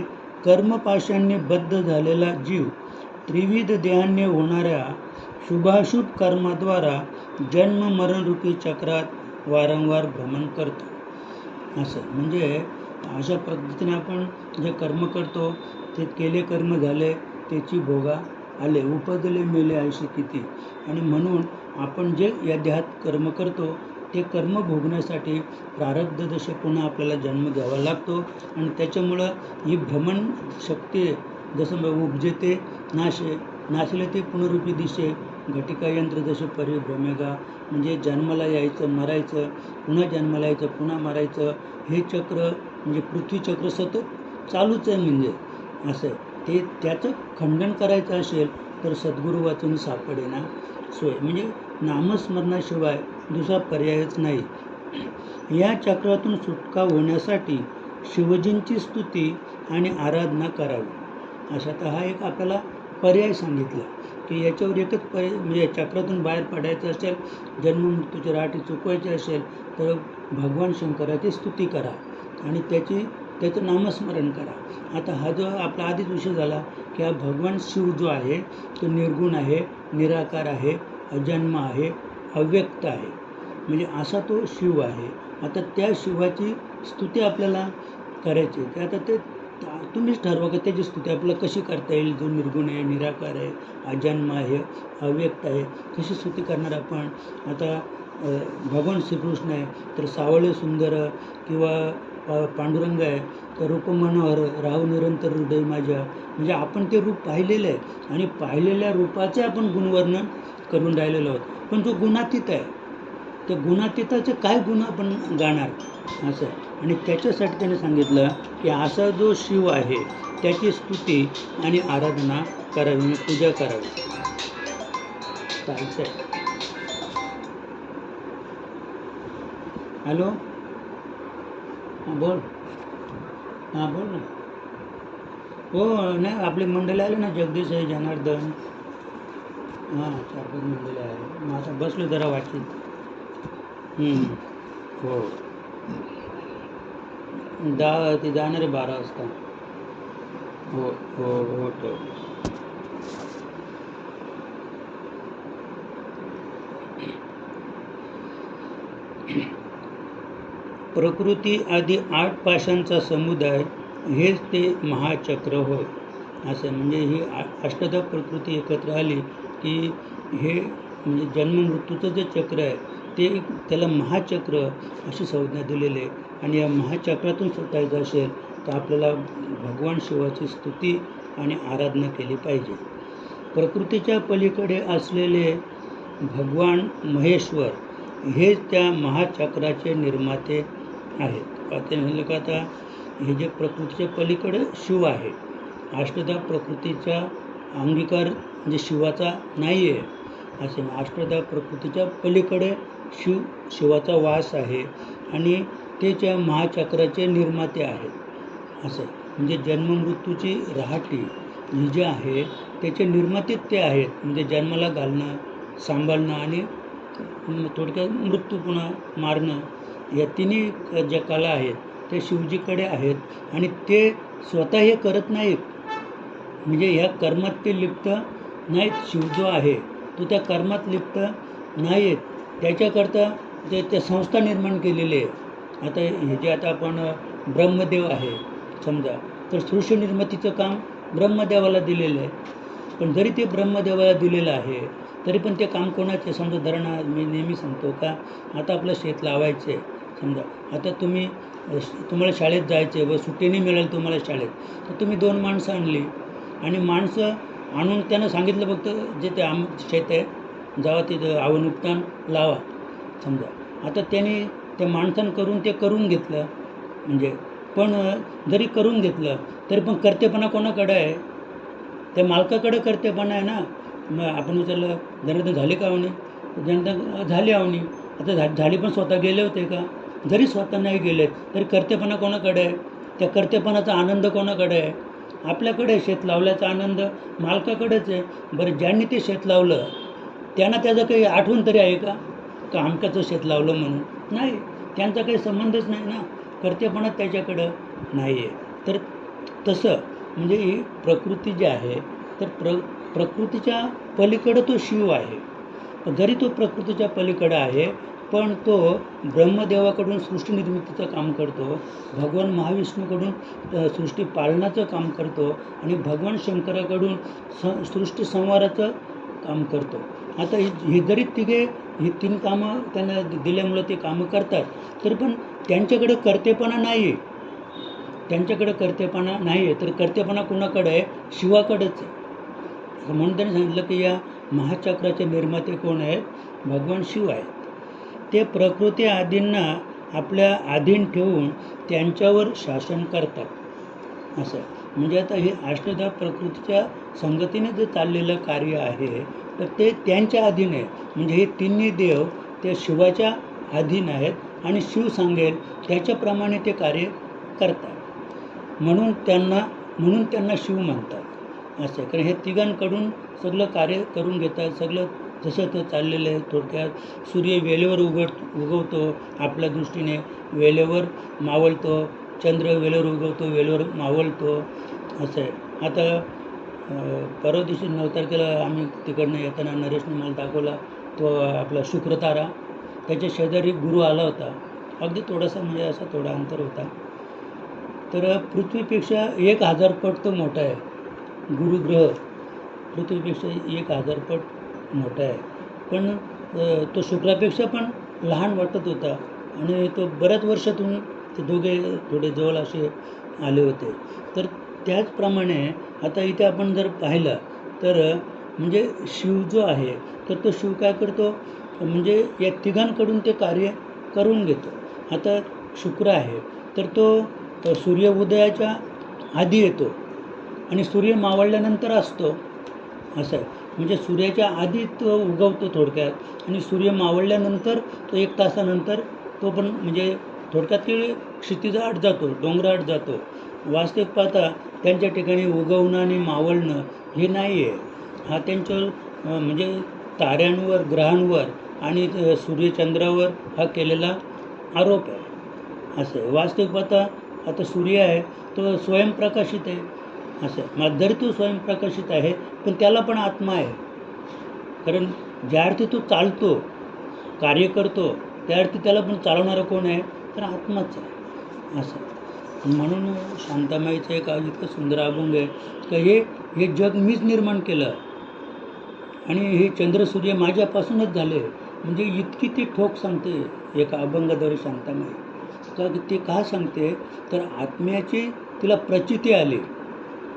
कर्मपाशांनी बद्ध झालेला जीव त्रिविध देहांनी होणाऱ्या शुभाशुभ कर्माद्वारा जन्म मरणरूपी चक्रात वारंवार भ्रमण करतो असं. म्हणजे अशा पद्धतीने आपण जे कर्म करतो ते केले कर्म झाले त्याची भोगा आले, उपजले मेले आयुष्य किती. आणि म्हणून आपण जे या देहात कर्म करतो ते कर्म भोगण्यासाठी प्रारब्ध दशे पुन्हा आपल्याला जन्म घ्यावा लागतो. आणि त्याच्यामुळं ही भ्रमण शक्ती जसं उपजेते नाशे, नाशले ते पुनरुपी दिशे, घटिका यंत्र जसे परिभ्रमेगा. म्हणजे जन्माला यायचं, मरायचं, पुन्हा जन्माला यायचं, पुन्हा मरायचं, हे चक्र म्हणजे पृथ्वीचक्र सतत चालूच आहे. म्हणजे असं ते त्याचं खंडन करायचं असेल तर सद्गुरू वाचून सापडेना सोय. म्हणजे नामस्मरणाशिवाय दुसरा पर्यायच नाही. या चक्रातून सुटका होण्यासाठी शिवजींची स्तुती आणि आराधना करावी. अशा तर हा एक आपल्याला पर्याय सांगितला की याच्यावर एकच पर्याय. म्हणजे चक्रातून बाहेर पडायचं असेल, जन्ममृत्यूची राठी चुकवायची असेल तर भगवान शंकराची स्तुती करा आणि त्याचं नामस्मरण करा. आता हा जो आपला आधीच विषय झाला की हा भगवान शिव जो आहे तो निर्गुण आहे, निराकार आहे, अजन्म आहे, अव्यक्त आहे. म्हणजे असा तो शिव आहे. आता त्या शिवाची स्तुती आपल्याला करायची. ते आता ते तुम्हीच ठरवा की त्याची स्तुती आपल्याला कशी करता येईल. जो निर्गुण आहे, निराकार आहे, अजन्म आहे, अव्यक्त आहे, कशी स्तुती करणार आपण. आता भगवान श्रीकृष्ण आहे तर सावळे सुंदर किंवा पांडुरंग आहे तर रूप मनोहर राहू निरंतर हृदय माझ्या. म्हणजे आपण ते रूप पाहिलेलं आहे आणि पाहिलेल्या रूपाचे आपण गुणवर्णन करून राहिलेलो आहोत. पण जो गुणातीत आहे त्या गुणातीताचे काय गुण आपण गाणार असं. आणि त्याच्यासाठी त्याने सांगितलं की असा जो शिव आहे त्याची स्तुती आणि आराधना करावी, पूजा करावी. चालतंय. हॅलो, हां बोल. हां बोल ना. हो नाही आपले मंडळी आले ना, जगदीश आहे, जनार्दन, हां 4-5 मंडळी आहे. मग आता बसलो जरा वाचीत. हो ते जाणार आहे 12 वाजता. हो हो हो ठेव. प्रकृती आदी 8 पाशांचा समुदाय हेच ते महाचक्र होय असं. म्हणजे ही अष्टधा प्रकृती एकत्र आली की हे म्हणजे जन्ममृत्यूचं जे चक्र आहे ते त्याला महाचक्र अशी संज्ञा दिलेली आहे. आणि या महाचक्रातून सुटायचं असेल तर आपल्याला भगवान शिवाची स्तुती आणि आराधना केली पाहिजे. प्रकृतीच्या पलीकडे असलेले भगवान महेश्वर हेच त्या महाचक्राचे निर्माते आहेत. ते म्हणलं का आता हे जे प्रकृतीच्या पलीकडे शिव आहे, अष्टधा प्रकृतीच्या अंगीकार म्हणजे शिवाचा नाही आहे. असे अष्टधा प्रकृतीच्या पलीकडे शिवाचा वास आहे आणि ते त्या महाचक्राचे निर्माते आहेत. असं म्हणजे जन्ममृत्यूची रहाटी ही जी आहे त्याचे निर्मातेच ते आहेत. म्हणजे जन्माला घालणं, सांभाळणं आणि थोडक्यात मृत्यू पुन्हा मारणं, या तिन्ही ज्या कला आहेत त्या शिवजीकडे आहेत आणि ते स्वतः हे करत नाहीत. म्हणजे ह्या कर्मात ते लिप्त नाहीत. शिव जो आहे तो त्या कर्मात लिप्त नाही आहेत. त्याच्याकरता त्या संस्था निर्माण केलेली आहे. आता हे जे आता आपण ब्रह्मदेव आहे समजा, तर सृष्टी निर्मितीचं काम ब्रह्मदेवाला दिलेलं आहे. पण जरी ते ब्रह्मदेवाला दिलेलं आहे तरी पण ते काम कोणाचे? समजा धरणा मी नेहमी सांगतो का, आता आपलं शेत लावायचं आहे समजा, आता तुम्हाला शाळेत जायचं आहे व सुट्टी नाही मिळेल तुम्हाला शाळेत, तर तुम्ही 2 माणसं आणली आणि माणसं आणून त्यानं सांगितलं फक्त जे ते शेत आहे जावा तिथं आवण उपटान लावा समजा. आता त्याने त्या माणसानं ते करून घेतलं म्हणजे, पण जरी करून घेतलं तरी पण कर्तेपणा कोणाकडे आहे? त्या मालकाकडे कर्तेपणा आहे ना. मग आपण विचारलं जनता झाली का आवणी? जनता झाली आवणी. आता झाली पण स्वतः गेले होते का? जरी स्वतः नाही गेले तरी कर्तेपणा कोणाकडे आहे? त्या कर्तेपणाचा आनंद कोणाकडे आहे? आपल्याकडे. शेत लावल्याचा आनंद मालकाकडेच आहे. बरं, ज्यांनी ते शेत लावलं त्यांना त्याचं काही आठवण तरी आहे का अमक्याचं शेत लावलं म्हणून? नाही, त्यांचा काही संबंधच नाही ना. कर्तेपणा त्याच्याकडं नाही आहे. तर तसं म्हणजे ही प्रकृती जी आहे तर प्रकृतीच्या पलीकडं तो शिव आहे. जरी तो प्रकृतीच्या पलीकडं आहे पण तो ब्रह्मदेवाकडून सृष्टी निर्मितीचं काम करतो, भगवान महाविष्णूकडून सृष्टी पालनाचं काम करतो आणि भगवान शंकराकडून सृष्टी संहाराचं काम करतो. आता हे जरी ही 3 कामं त्यांना दिल्यामुळं ते कामं करतात, तरी पण त्यांच्याकडे कर्तेपणा नाही आहे. त्यांच्याकडे कर्तेपणा नाही आहे. तर कर्तेपणा कुणाकडे आहे? शिवाकडेच आहे. म्हणून त्यांनी सांगितलं की या महाचक्राचे निर्माते कोण आहेत? भगवान शिव आहेत. ते प्रकृती आदींना आपल्या अधीन ठेवून त्यांच्यावर शासन करतात. असं म्हणजे आता हे अष्टधा प्रकृतीच्या संगतीने जे चाललेलं कार्य आहे तर ते त्यांच्या अधीन आहे. म्हणजे हे तिन्ही देव त्या शिवाच्या अधीन आहेत आणि शिव सांगेल त्याच्याप्रमाणे ते कार्य करतात. म्हणून त्यांना शिव म्हणतात. असं कारण हे तिघांकडून सगळं कार्य करून घेतात. सगळं जसं ते चाललेलं आहे. थोडक्यात सूर्य वेळेवर उगवतो आपल्या दृष्टीने, वेळेवर मावळतो. चंद्र वेळेवर उगवतो, वेळेवर मावळतो. असं आहे. आता परवा दिवशी 9 तारखेला आम्ही तिकडनं येताना नरेशने मला दाखवला तो आपला शुक्रतारा. त्याच्या शेजारी गुरु आला होता. अगदी थोडासा म्हणजे असा थोडा अंतर होता. तर पृथ्वीपेक्षा 1000 पट तो मोठा आहे. गुरुग्रह पृथ्वीपेक्षा 1000 पट मोठा आहे. पण तो शुक्रापेक्षा पण लहान वाटत होता आणि तो बऱ्याच वर्षातून ते दोघे थोडे जवळ असे आले होते. तर त्याचप्रमाणे आता इथे आपण जर पाहिलं तर म्हणजे शिव जो आहे तर तो शिव काय करतो? म्हणजे या तिघांकडून ते कार्य करून घेतो. आता शुक्र आहे तर तो सूर्य उदयाच्या आधी येतो आणि सूर्य मावळल्यानंतर असतो. असं आहे. म्हणजे सूर्याच्या आधी तो उगवतो थोडक्यात आणि सूर्य मावळल्यानंतर तो 1 तासानंतर तो पण म्हणजे थोडक्यात ते क्षितिजाआड जातो, डोंगराआड जातो. वास्तविक पाहता त्यांच्या ठिकाणी उगवणं आणि मावळणं हे नाही आहे. हा त्यांच्यावर म्हणजे ताऱ्यांवर, ग्रहांवर आणि सूर्यचंद्रावर हा केलेला आरोप आहे. असं आहे. वास्तविक पाहता आता सूर्य आहे तो स्वयंप्रकाशित आहे. असं आहे. मग जरी तो स्वयंप्रकाशित आहे पण त्याला पण आत्मा आहे. कारण ज्या अर्थी तो चालतो, कार्य करतो, त्या अर्थी त्याला पण चालवणारा कोण आहे? तर आत्माच आहे. असं म्हणून शांतामाईचं एक इतकं सुंदर अभंग आहे की हे जग मीच निर्माण केलं आणि हे चंद्र सूर्य माझ्यापासूनच झाले. म्हणजे इतकी ती ठोक सांगते एका अभंगाद्वारे शांतामाई. का ते का सांगते? तर आत्म्याची तिला प्रचिती आली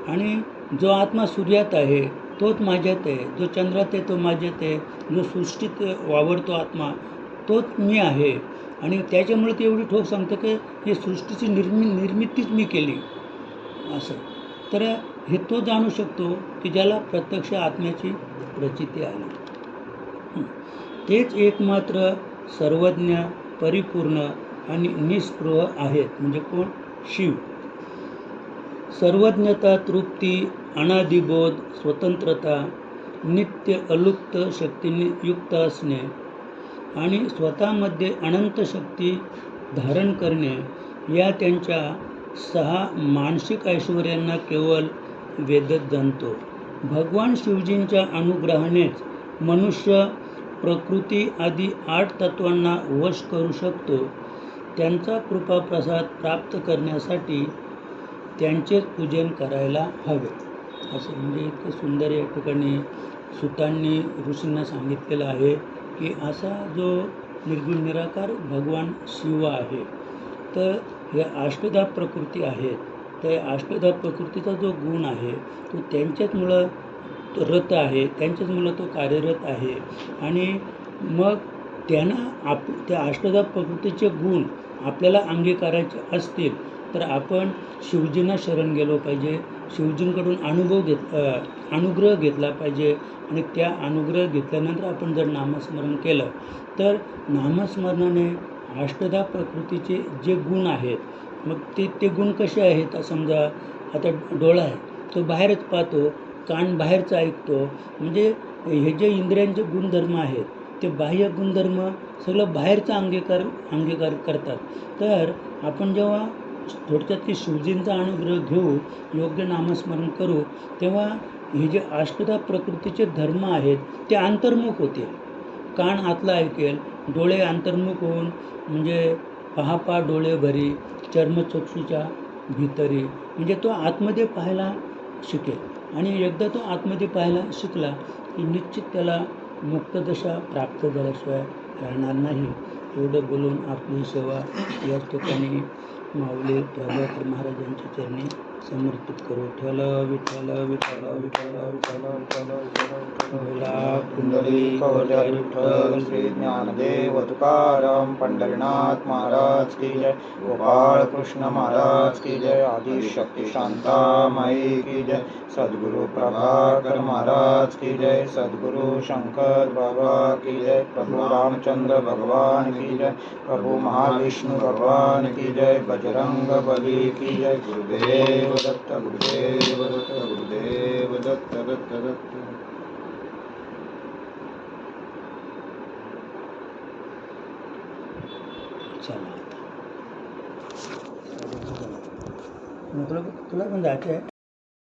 आणि जो आत्मा सूर्यात आहे तोच माझ्यात आहे, जो चंद्रात आहे तो माझ्यात आहे, जो सृष्टीत वावरतो आत्मा तोच मी आहे. आणि त्याच्यामुळे ती एवढी ठोक सांगते की ही सृष्टीची निर्मितीच मी केली. असं तर हे तो जाणू शकतो की ज्याला प्रत्यक्ष आत्म्याची प्रचिती आली. तेच एकमात्र सर्वज्ञ, परिपूर्ण आणि निस्पृह आहेत. म्हणजे कोण? शिव. सर्वज्ञता, तृप्ती, अनादिबोध, स्वतंत्रता, नित्य अलुप्त शक्तीने युक्त असणे आणि स्वतःमध्ये अनंत शक्ती धारण करणे या त्यांच्या 6 मानसिक ऐश्वर्यांना केवळ वेदच जाणतो. भगवान शिवजींच्या अनुग्रहानेच मनुष्य प्रकृती आदी 8 तत्वांना वश करू शकतो. त्यांचा कृपाप्रसाद प्राप्त करण्यासाठी त्यांचेच पूजन करायला हवे. असं म्हणजे इतकं सुंदर या ठिकाणी सुतांनी ऋषींना सांगितलेलं आहे की असा जो निर्गुण निराकार भगवान शिव आहे, तर या अष्टधा प्रकृती आहेत. त्या अष्टधा प्रकृतीचा जो गुण आहे तो त्यांच्याचमुळं रत आहे, त्यांच्याचमुळं तो कार्यरत आहे. आणि मग त्यांना त्या अष्टधा प्रकृतीचे गुण आपल्याला अंगीकारायचे असतील तर आपण शिवजींना शरण गेलो पाहिजे, शिवजींकडून अनुग्रह घेतला पाहिजे. आणि त्या अनुग्रह घेतल्यानंतर आपण जर नामस्मरण केलं तर नामस्मरणाने अष्टधा प्रकृतीचे जे गुण आहेत, मग ते गुण कसे आहेत? समजा आता डोळा आहे, तो बाहेरच पाहतो, कान बाहेरचं ऐकतो, म्हणजे हे जे इंद्रियांचे गुणधर्म आहेत ते बाह्य गुणधर्म सगळं बाहेरचा अंगीकार करतात. तर आपण जेव्हा थोडक्यात की शिवजींचा अनुग्रह घेऊ, योग्य नामस्मरण करू, तेव्हा हे जे अष्टधा प्रकृतीचे धर्म आहेत ते अंतर्मुख होतील. कान आतला ऐकेल, डोळे अंतर्मुख होऊन म्हणजे पहा डोळे भरी, चर्मचक्षुच्या भीतरी, म्हणजे तो आतमध्ये पाहायला शिकेल. आणि एकदा तो आतमध्ये पाहायला शिकला की निश्चित त्याला मुक्तदशा प्राप्त झाल्याशिवाय राहणार नाही. एवढं बोलून आपली सेवा याच ठिकाणी माऊली प्रभाकर महाराजांच्या चरणी समर्पित करू. विठ्ठल विठ्ठल विठ्ठल विठ्ठल विठ्ठल विठ्ठल विठ्ठल बोला पुंडलिक वरदारी विठ्ठल श्री ज्ञानदेव तुकाराम पंढरीनाथ महाराज की जय, गोपाळ कृष्ण महाराज की जय, आदिशक्ती शांता माई की जय, सद्गुरु प्रभाकर महाराज की जय, सद्गुरु शंकर बाबा की जय, प्रभु रामचंद्र भगवान की जय, प्रभु महाविष्णु भगवान की जय, बजरंग बली की जय, गुरुदेव दत्त गुरुदेव दत्त गुरुदेव दत्त दत्त दत्त. चला तुला पण जायचं आहे.